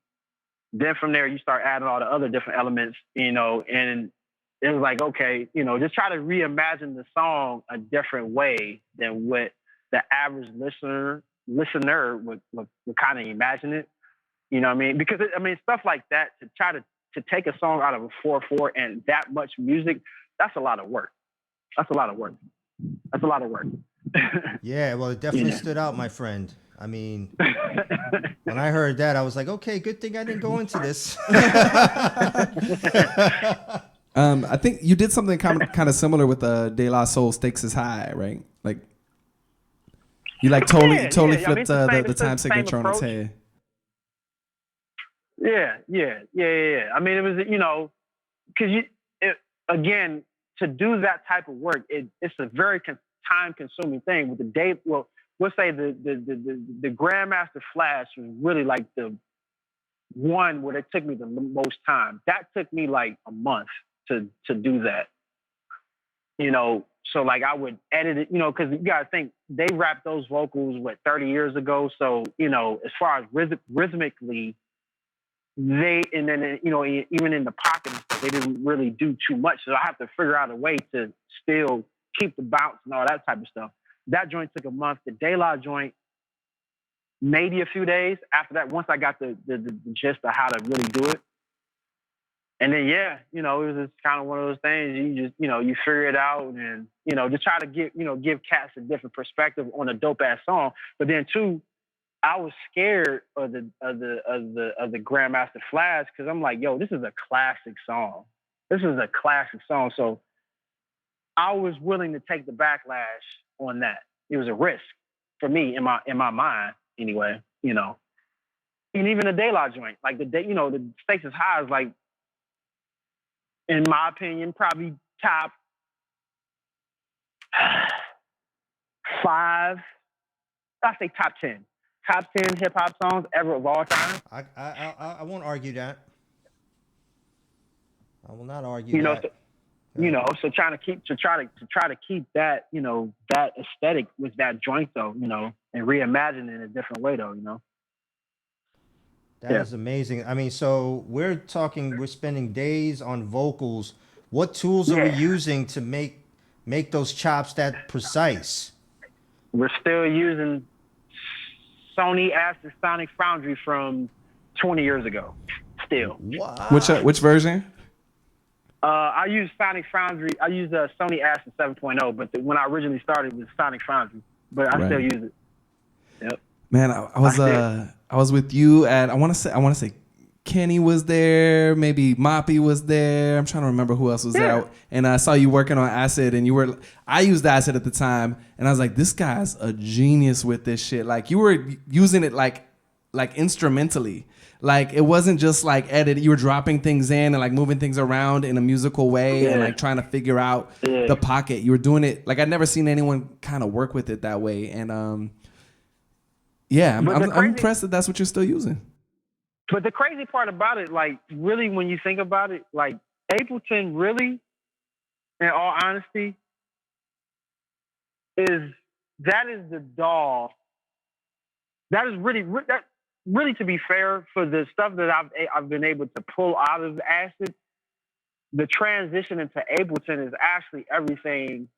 Then from there, you start adding all the other different elements, you know, and it was like, okay, you know, just try to reimagine the song a different way than what the average listener would kind of imagine it. You know what I mean? Because, stuff like that, to try to take a song out of a 4/4 and that much music, that's a lot of work. That's a lot of work. Yeah, well, it definitely stood out, my friend. I mean, when I heard that, I was like, okay, good thing I didn't go into this. I think you did something kind of similar with the De La Soul Stakes is High, right? Like, you like totally flipped the time signature on its head. Yeah. I mean, it was, you know, because again, to do that type of work, it's a very time-consuming thing. With the day, well, let's say the Grandmaster Flash was really like the one where it took me the most time. That took me like a month to do that. You know, so like I would edit it, you know, because you gotta think they rapped those vocals 30 years ago. So, you know, as far as rhythmically, and then, you know, even in the pocket, they didn't really do too much. So I have to figure out a way to still keep the bounce and all that type of stuff. That joint took a month. The De La joint, maybe a few days after that, once I got the gist of how to really do it. And then, yeah, you know, it was just kind of one of those things. You just, you know, you figure it out and, you know, just try to give Cats a different perspective on a dope ass song. But then too, I was scared of the Grandmaster Flash, because I'm like, yo, this is a classic song. So I was willing to take the backlash on that. It was a risk for me in my mind anyway, you know. And even the De La joint, like the Stakes is High is like, in my opinion, probably top 5. I say top 10 hip hop songs ever of all time. I won't argue that. I will not argue you know, that. So, you know, so try to keep that, you know, that aesthetic with that joint though, you know, and reimagine it in a different way though, you know. That is amazing. I mean, so we're spending days on vocals. What tools are we using to make those chops that precise? We're still using Sony Acid Sonic Foundry from 20 years ago. Still. What? Which version? I use Sonic Foundry. I use Sony Acid 7.0, but when I originally started it was Sonic Foundry, but I still use it. Yep. Man, I was with you at I want to say Kenny was there, maybe Moppy was there. I'm trying to remember who else was there. And I saw you working on Acid, and I used Acid at the time, and I was like, this guy's a genius with this shit. Like, you were using it like instrumentally. Like, it wasn't just like edit. You were dropping things in and like moving things around in a musical way and like trying to figure out the pocket. You were doing it like I'd never seen anyone kind of work with it that way. And I'm impressed that that's what you're still using. But the crazy part about it, like, really, when you think about it, like, Ableton really, in all honesty, is the DAW. That is really, really, to be fair, for the stuff that I've been able to pull out of acid, the transition into Ableton is actually everything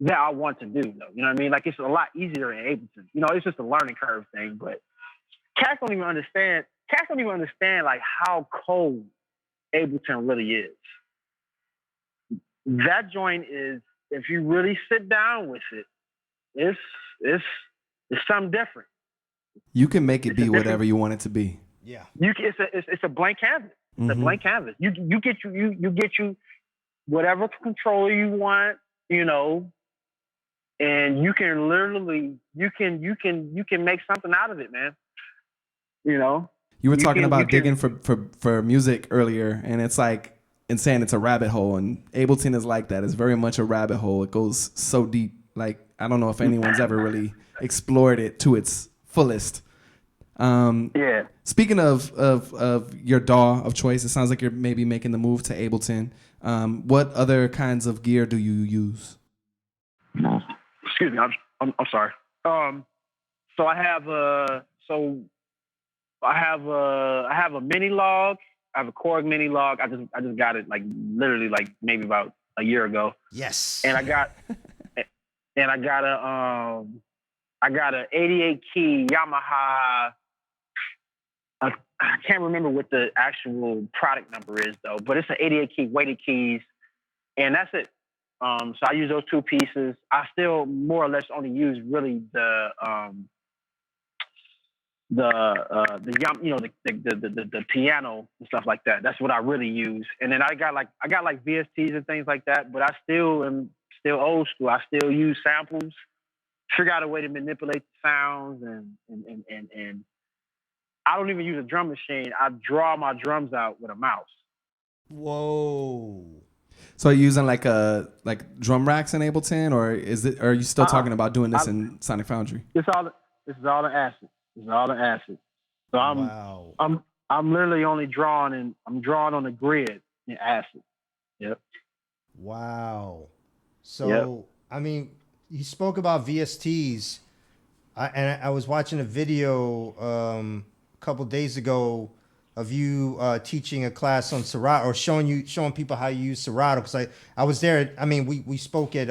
that I want to do, though. You know what I mean? Like, it's a lot easier in Ableton. You know, it's just a learning curve thing, but cats don't even understand. Cats don't even understand like how cold Ableton really is. That joint is, if you really sit down with it, it's it's it's something different. You can make it It's be a whatever different. you want it to be. Yeah. It's a blank canvas. It's a Mhm. blank canvas. You get you whatever controller you want, you know, and you can literally you can make something out of it, man. You know, You were you talking can you about digging can for music earlier, and it's like and saying it's a rabbit hole, and Ableton is like that. It's very much a rabbit hole. It goes so deep. Like I don't know if anyone's ever really explored it to its fullest. yeah. Speaking of your DAW of choice, it sounds like you're maybe making the move to Ableton. What other kinds of gear do you use? Excuse me, I'm sorry. So I have a mini log. I have a Korg mini log. I just got it like literally like maybe about a year ago, Yes. and I got a 88 key Yamaha. I can't remember what the actual product number is though, but it's an 88 key weighted keys, and that's it. So I use those two pieces. I still more or less only use really the piano and stuff like that. That's what I really use. And then I got like VSTs and things like that, but I still am still old school. I still use samples, figure out a way to manipulate the sounds and I don't even use a drum machine. I draw my drums out with a mouse. Whoa. So are you using like drum racks in Ableton, or are you still talking about doing this in Sonic Foundry? This is all in acid. This is all in acid. So Wow. I'm literally only drawing on the grid in acid. Yep. Wow. So, Yep. I mean, you spoke about VSTs. I was watching a video a couple days ago of you teaching a class on Serato, or showing people how you use Serato. Because I was there. I mean, we spoke at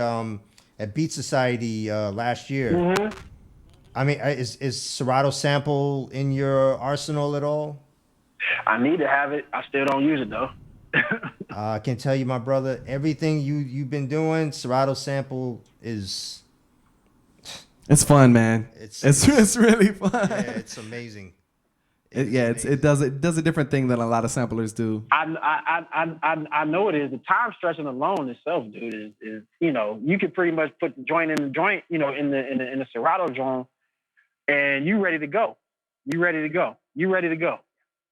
Beat Society last year. Mm-hmm. I mean, is Serato sample in your arsenal at all? I need to have it. I still don't use it though. I can tell you, my brother, everything you've been doing, Serato sample is It's fun, man. It's It's really fun. yeah, it's amazing. It does a different thing than a lot of samplers do. I know it is. The time stretching alone itself, dude, is you could pretty much put the joint in the joint, in the Serato joint, and you ready to go. You ready to go. You ready to go.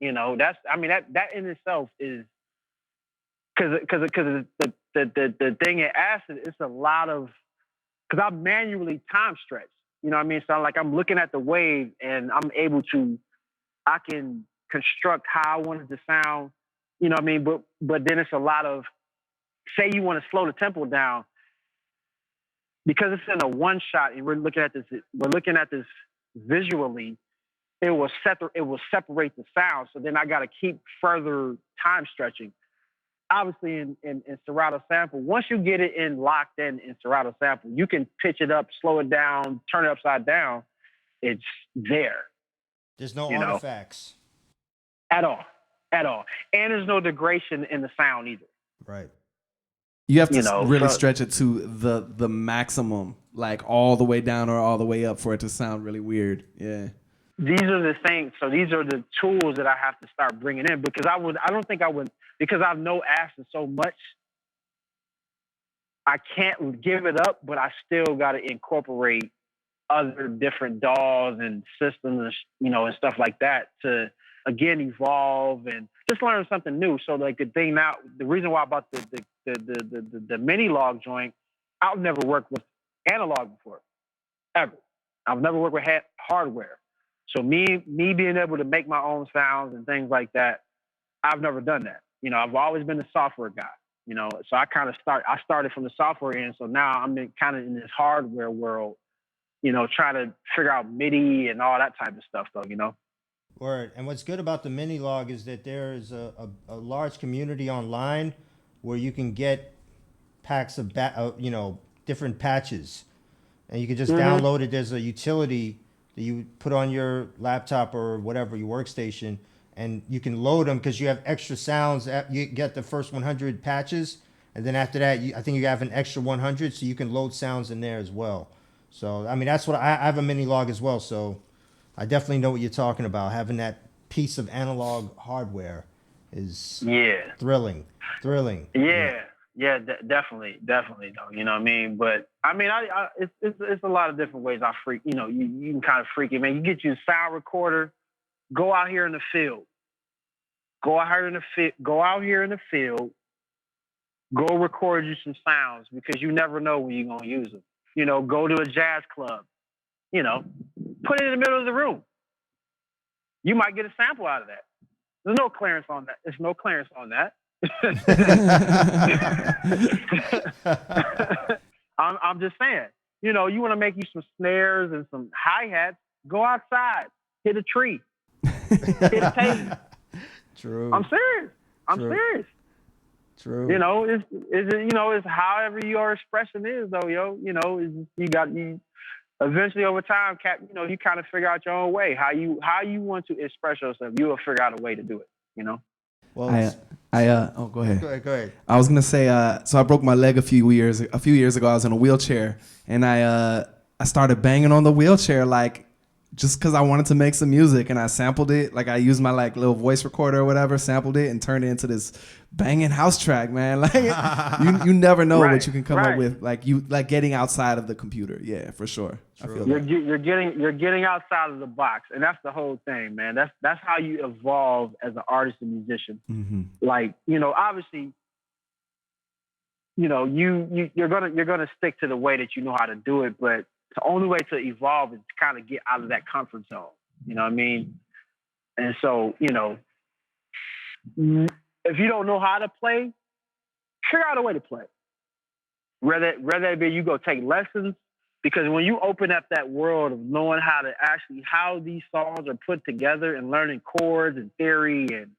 That in itself is because the thing in acid, it's a lot of because I manually time stretch. You know what I mean? So like I'm looking at the wave and I can construct how I want it to sound. You know what I mean? But then it's a lot of say you want to slow the tempo down because it's in a one shot and we're looking at this visually. It will separate the sound. So then I got to keep further time stretching. Obviously in Serato sample, once you get it locked in Serato sample, you can pitch it up, slow it down, turn it upside down. It's there. There's no You know. artifacts. At all. And there's no degradation in the sound either. Right. You have to really stretch it to the maximum, like all the way down or all the way up for it to sound really weird. Yeah. These are the things. So these are the tools that I have to start bringing in because because I know acid so much. I can't give it up, but I still got to incorporate other different DAWs and systems, and stuff like that to again evolve and just learn something new. So like the thing now, the reason why I bought the mini log joint, I've never worked with analog before, ever. I've never worked with hardware. So me being able to make my own sounds and things like that, I've never done that. I've always been a software guy. So I started from the software end. So now I'm kind of in this hardware world try to figure out MIDI and all that type of stuff though. Word. And what's good about the mini log is that there is a large community online where you can get packs of different patches, and you can just download it. There's a utility that you put on your laptop or whatever your workstation, and you can load them because you have extra sounds. You get the first 100 patches, and then after that, I think you have an extra 100, so you can load sounds in there as well. So I mean, that's what I have a mini log as well. So I definitely know what you're talking about. Having that piece of analog hardware is thrilling. Definitely though. You know what I mean? But I mean, it's a lot of different ways I freak. You can kind of freak it, man. You get your sound recorder, go out here in the field, go out here in the field, go record you some sounds because you never know when you're gonna use them. Go to a jazz club, put it in the middle of the room. You might get a sample out of that. There's no clearance on that. There's no clearance on that. I'm just saying, you want to make you some snares and some hi-hats, go outside, hit a tree, hit a table. True. I'm serious. True. It's however your expression is though, you eventually over time, you kind of figure out your own way, how you want to express yourself. You will figure out a way to do it, Well, go ahead. Go ahead. I was gonna say, so I broke my leg a few years ago. I was in a wheelchair, and I started banging on the wheelchair just because I wanted to make some music, and I sampled it. I used my little voice recorder or whatever, sampled it, and turned it into this banging house track, man. You never know what you can come up with, getting outside of the computer. Yeah, for sure. True. I feel that. You're getting outside of the box, and that's the whole thing, man. That's how you evolve as an artist and musician. Mm-hmm. Obviously, you're gonna stick to the way that you know how to do it, but the only way to evolve is to kind of get out of that comfort zone. You know what I mean? And so, if you don't know how to play, figure out a way to play. Whether it be you go take lessons, because when you open up that world of knowing how these songs are put together and learning chords and theory and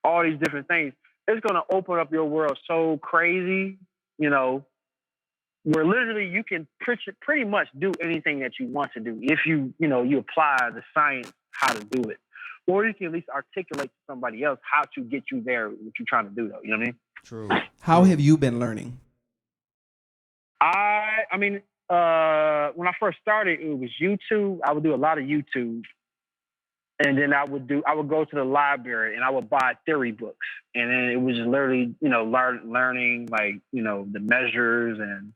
all these different things, it's going to open up your world so crazy, where literally you can pretty much do anything that you want to do if you apply the science how to do it. Or you can at least articulate to somebody else how to get you there, what you're trying to do, though. You know what I mean? True. How have you been learning? I mean, when I first started, it was YouTube. I would do a lot of YouTube. And then I would go to the library and I would buy theory books. And then it was just literally, learning the measures and,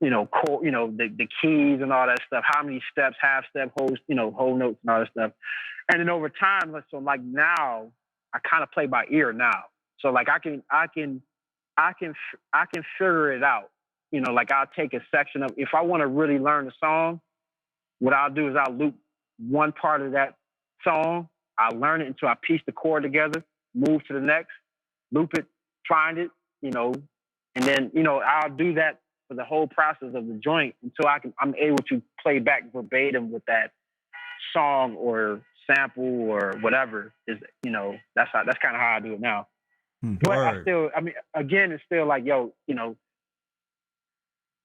the keys and all that stuff, how many steps, half step, whole notes and all that stuff. And then over time, now I kind of play by ear now. So I can figure it out. I'll take a section of, if I want to really learn the song, what I'll do is I'll loop one part of that song. I'll learn it until I piece the chord together, move to the next, loop it, find it, and then, I'll do that for the whole process of the joint until I'm able to play back verbatim with that song or sample or whatever is, that's kind of how I do it now. But again, it's still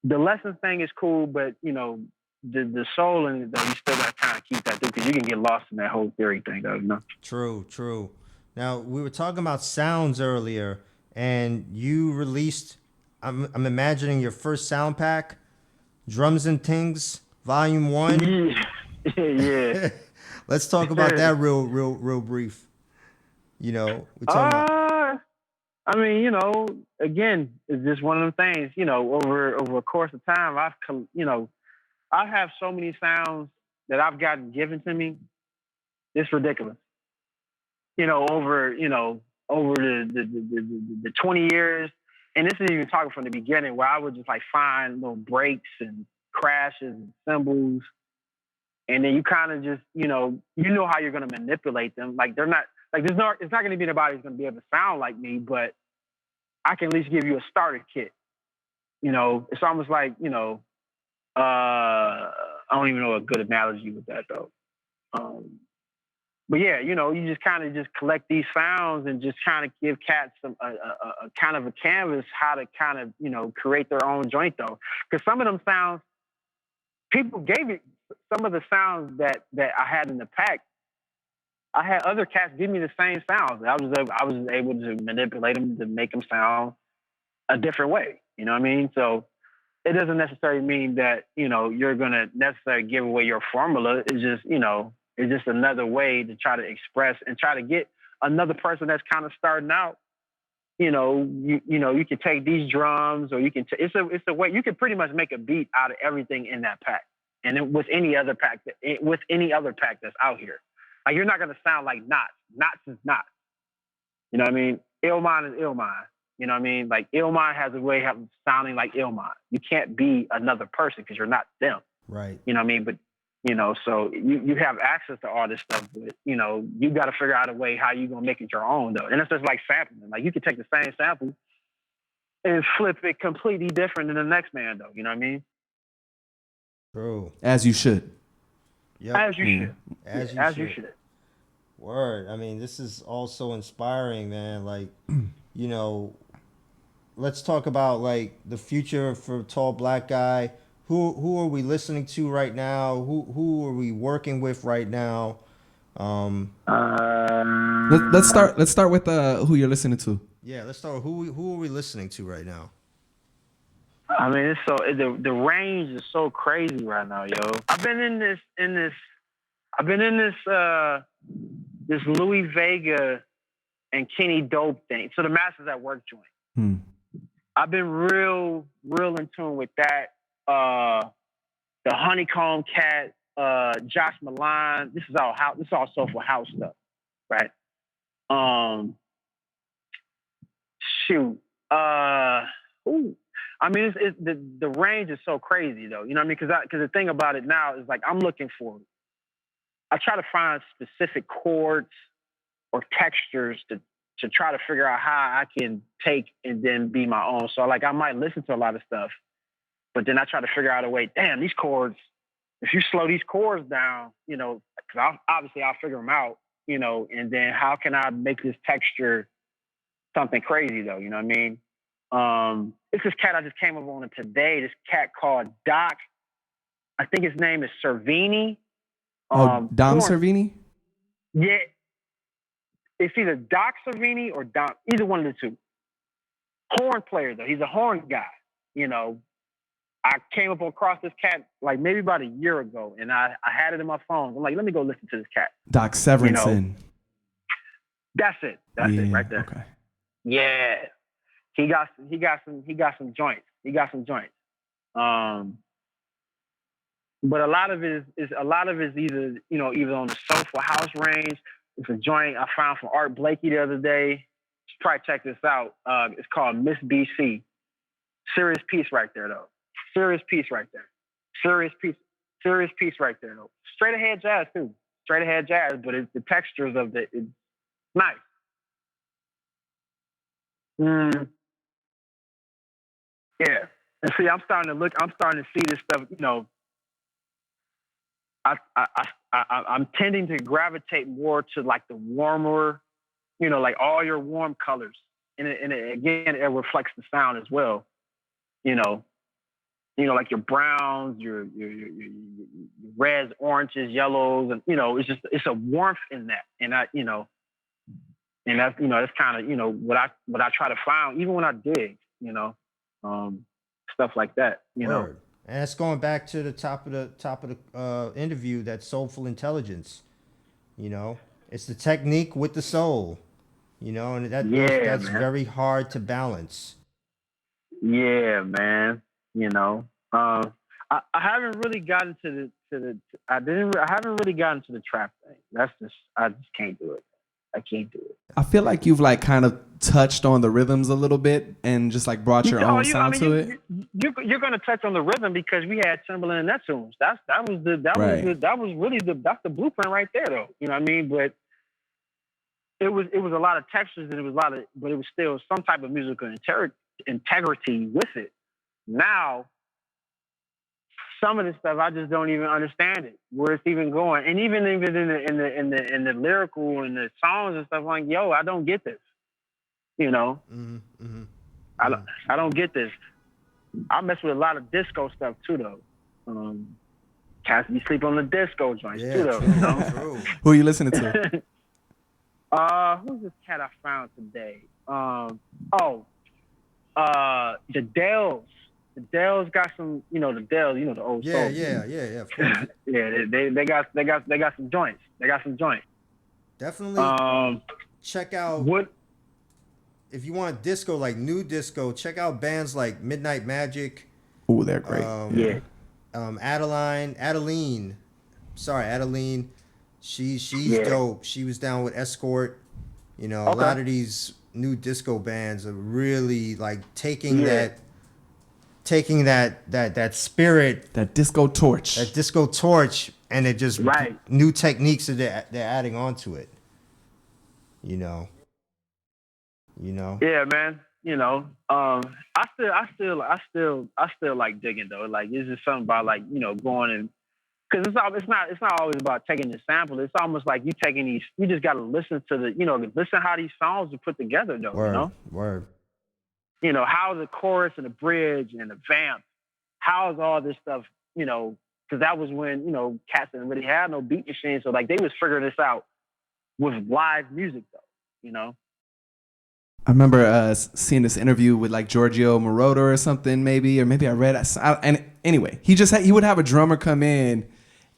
the lesson thing is cool, but the soul in it, though, you still got to kind of keep that through because you can get lost in that whole theory thing, though. True. Now, we were talking about sounds earlier, and you released, I'm imagining your first sound pack, Drums and Things, Volume 1. Yeah. Let's talk about that real brief. We're talking about... I mean, again, it's just one of them things, over a course of time, I have so many sounds that I've gotten given to me. It's ridiculous. Over the 20 years, and this is even talking from the beginning where I would just find little breaks and crashes and cymbals. And then you kind of just, how you're going to manipulate them. They're not, it's not going to be anybody who's going to be able to sound like me, but I can at least give you a starter kit. It's almost like, I don't even know a good analogy with that though. But yeah, you just kind of just collect these sounds and just kind of give cats a kind of a canvas how to kind of create their own joint though, because some of them sounds people gave it some of the sounds that I had in the pack. I had other cats give me the same sounds. I was able to manipulate them to make them sound a different way. You know what I mean? So it doesn't necessarily mean that you're gonna necessarily give away your formula. It's just it's just another way to try to express and try to get another person that's kind of starting out. You can take these drums, or you can. It's a way you can pretty much make a beat out of everything in that pack, and with any other pack that's out here. Like you're not gonna sound like Knots. Knots is Knots. You know what I mean? Illmind is Illmind. You know what I mean? Like Illmind has a way of sounding like Illmind. You can't be another person because you're not them. Right. You know what I mean? But so you have access to all this stuff, but you got to figure out a way how you gonna make it your own though. And it's just like sampling. Like you could take the same sample and flip it completely different than the next man though. You know what I mean? True. As you should. Yep. As you should. As you should. Word. I mean, this is also inspiring, man. Like, let's talk about like the future for Tall Black Guy. Who are we listening to right now? Who are we working with right now? Let's start with who you're listening to. Yeah, let's start with who are we listening to right now? I mean, it's so the range is so crazy right now, yo. I've been in this Louis Vega and Kenny Dope thing. So the Masters at Work joint. I've been real in tune with that. The Honeycomb Cat, Josh Milan. This is all soulful house stuff, right? Shoot. I mean, the range is so crazy though. You know what I mean? Because the thing about it now is like I try to find specific chords or textures to try to figure out how I can take and then be my own. So like I might listen to a lot of stuff, but then I try to figure out a way, damn, these chords, if you slow these chords down, because I'll figure them out, and then how can I make this texture something crazy though, you know what I mean? It's this cat I just came up on today, this cat called Doc. I think his name is Cervini. Dom Cervini? Yeah. It's either Doc Cervini or Dom, either one of the two. Horn player though, he's a horn guy, I came up across this cat like maybe about a year ago, and I had it in my phone. I'm like, let me go listen to this cat. Doc Severinsen. That's it. That's it right there. Okay. Yeah, he got some joints. But a lot of it is either either on the soulful house range. It's a joint I found from Art Blakey the other day. You should probably check this out. It's called Miss BC. Serious piece right there though. Serious piece right there though. Straight ahead jazz too. But it's the textures of it's nice. Yeah. And see, I'm starting to see this stuff, I'm tending to gravitate more to like the warmer, like all your warm colors. And again, it reflects the sound as well. Like your browns, your reds, oranges, yellows, and it's a warmth in that. And and that's kind of what I try to find even when I dig, stuff like that, Word. And that's going back to the top of the interview, that soulful intelligence. It's the technique with the soul. And that's very hard to balance. Yeah, man. I haven't really gotten to I haven't really gotten to the trap thing. I just can't do it. I can't do it. I feel like you've like kind of touched on the rhythms a little bit and just like brought your own sound to it. You're gonna touch on the rhythm because we had Timberland and Neptunes. That's the blueprint right there though. You know what I mean? But it was a lot of textures and but it was still some type of musical integrity with it. Now some of this stuff I just don't even understand it, where it's even going, and even in the lyrical and the songs and stuff, like, yo, I don't get this. You know, I don't get this. I mess with a lot of disco stuff too, though. Cats be sleep on the disco joints too, though. True, You know? true. Who are you listening to? Who's this cat I found today? The Dells. The Dells got some, the Dells, the old soul. Yeah, of course. Yeah, they got some joints. They got some joints. Definitely check out what if you want disco, like new disco, check out bands like Midnight Magic. Ooh, they're great. Adeline. She's dope. She was down with Escort. A lot of these new disco bands are really like taking that spirit, that disco torch, and it just new techniques that they're adding onto it. Yeah, man. I still like digging though. Like it's just something about like going and because it's not always about taking the sample. It's almost like you taking these. You just got to listen to listen how these songs are put together though. Word. How the chorus and the bridge and the vamp, how's all this stuff, because that was when, cats didn't really have no beat machine. So like they was figuring this out with live music though, I remember seeing this interview with like Giorgio Moroder or something, maybe I read it. And anyway, he would have a drummer come in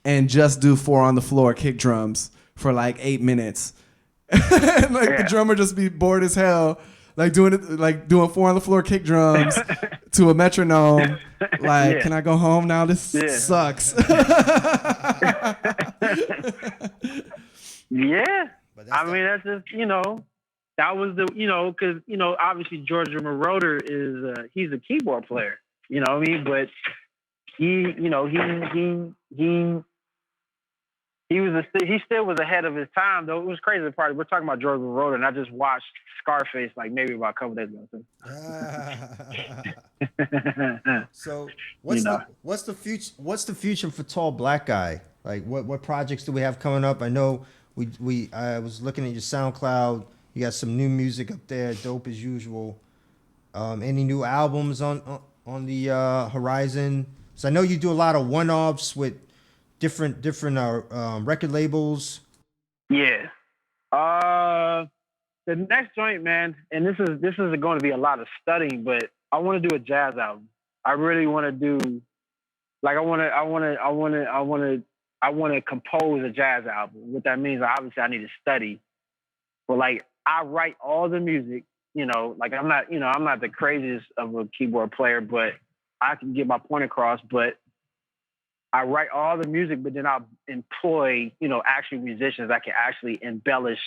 and just do 4 on the floor kick drums for like 8 minutes. And the drummer just be bored as hell. Like doing 4 on the floor kick drums to a metronome. Like, can I go home now? This sucks. Yeah. I mean, that's just, that was the, because, obviously Giorgio Moroder is, he's a keyboard player, you know what I mean? But he still was ahead of his time, though. It was crazy. The part we're talking about Giorgio Moroder, and I just watched Scarface like maybe about a couple days ago. So what's the future? What's the future for Tall Black Guy? Like what projects do we have coming up? I know I was looking at your SoundCloud. You got some new music up there, dope as usual. Any new albums on the horizon? So I know you do a lot of one-offs with different record labels. Yeah. The next joint, man, and this is going to be a lot of studying, but I want to do a jazz album. I really want to do, like, I want to compose a jazz album. What that means, obviously, I need to study. But like, I write all the music. Like I'm not the craziest of a keyboard player, but I can get my point across. But I write all the music, but then I'll employ, actual musicians that can actually embellish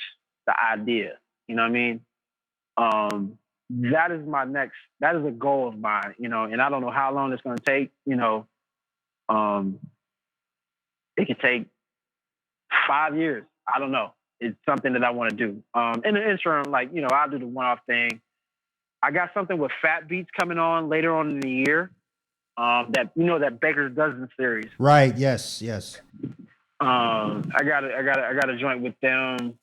the idea. You know what I mean? That is a goal of mine, and I don't know how long it's going to take, it could take 5 years. I don't know. It's something that I want to do. In the interim, like, I'll do the one-off thing. I got something with Fat Beats coming on later on in the year. That Baker's Dozen series. Right. Yes. I got a joint with them.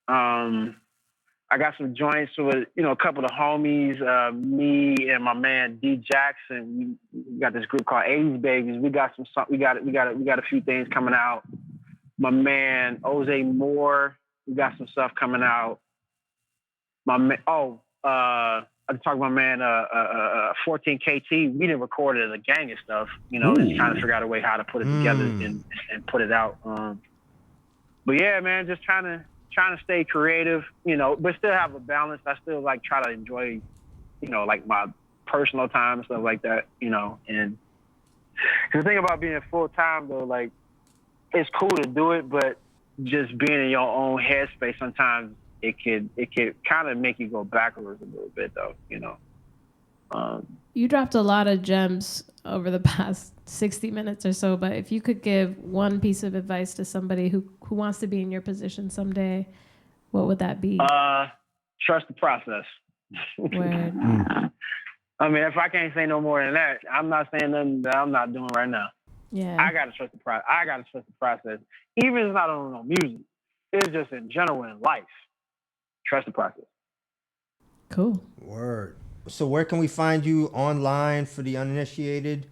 I got some joints with a couple of homies. Me and my man D Jackson. We got this group called 80s Babies. We got we got a few things coming out. My man Jose Moore. We got some stuff coming out. I'm talking about my man 14 KT. We didn't record it as a gang and stuff, just trying to figure out a way how to put it together and put it out. But yeah, man, just trying to stay creative, but still have a balance. I still try to enjoy, like my personal time and stuff like that, and the thing about being full time though, like it's cool to do it, but just being in your own headspace sometimes it could kind of make you go backwards a little bit though, You dropped a lot of gems over the past 60 minutes or so, but if you could give one piece of advice to somebody who wants to be in your position someday, what would that be? Trust the process. Word. I mean, if I can't say no more than that, I'm not saying nothing that I'm not doing right now. Yeah. I gotta trust the process. I gotta trust the process. Even if it's not on no music, it's just in general in life. Trust the process. Cool. Word. So where can we find you online for the uninitiated?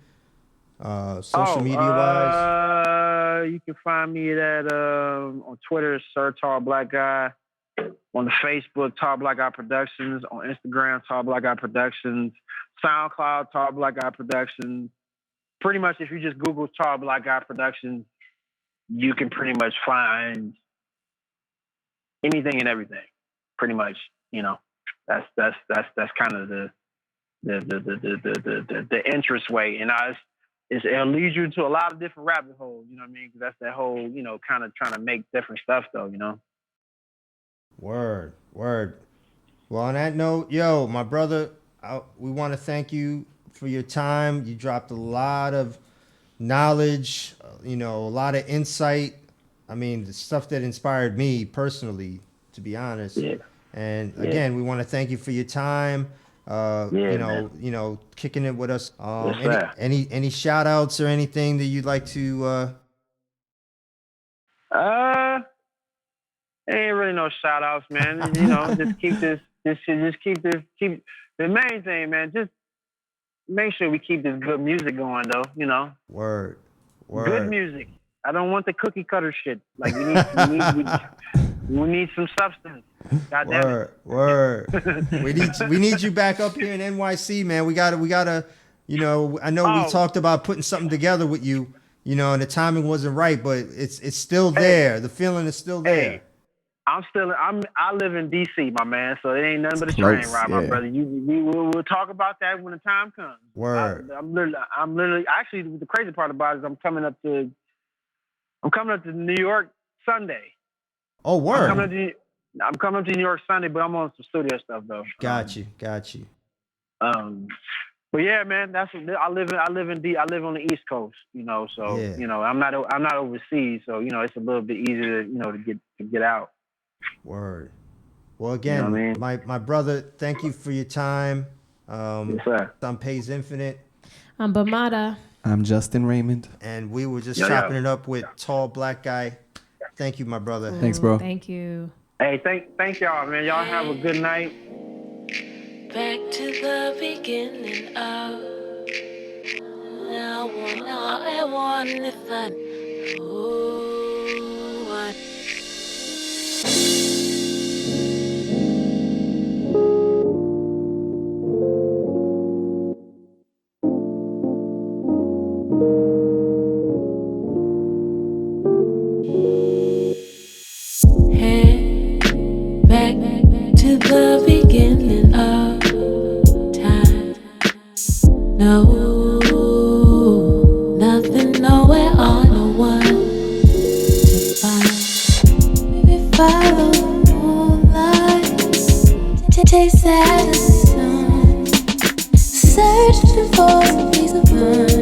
Social media wise? You can find me at on Twitter, Sir Tall Black Guy. On the Facebook, Tall Black Guy Productions. On Instagram, Tall Black Guy Productions. SoundCloud, Tall Black Guy Productions. Pretty much, if you just Google Tall Black Guy Productions, you can pretty much find anything and everything. Pretty much, that's kind of the interest way, and it'll lead you to a lot of different rabbit holes. You know what I mean? Because that's that whole, kind of trying to make different stuff, though. Word. Well, on that note, my brother, we want to thank you for your time. You dropped a lot of knowledge, a lot of insight. I mean, the stuff that inspired me personally, to be honest. Yeah. And again, we want to thank you for your time. Kicking it with us. Any shout outs or anything that you'd like to Ain't really no shout outs, man. Just keep the main thing, man. Just make sure we keep this good music going, though. Word. Good music. I don't want the cookie cutter shit. Like we need some substance. God damn it. Word. we need you back up here in NYC, man. We gotta. I know we talked about putting something together with you. And the timing wasn't right, but it's still there. The feeling is still there. Hey. I live in DC, my man, so it ain't nothing but a train ride, my brother. We'll talk about that when the time comes. Word. I'm literally actually the crazy part about it is I'm coming up to New York Sunday. Oh, word. I'm coming up to New York Sunday, but I'm on some studio stuff though. Got you. But yeah, man, I live on the East Coast, so I'm not overseas, so it's a little bit easier, to get out. Word. Well, again, my brother, thank you for your time. Yes, sir. I'm Pays Infinite. I'm Bamada. I'm Justin Raymond. And we were just chopping it up with Tall Black Guy. Thank you, my brother. Thanks, bro. Thank you. Hey, thank y'all, man. Y'all have a good night. Back to the beginning of I want the fun. Oh, what? Hey, back to the beginning of time. No, nothing, nowhere, or no one to find. We follow the moonlight to taste the sun, searching for some peace of mind.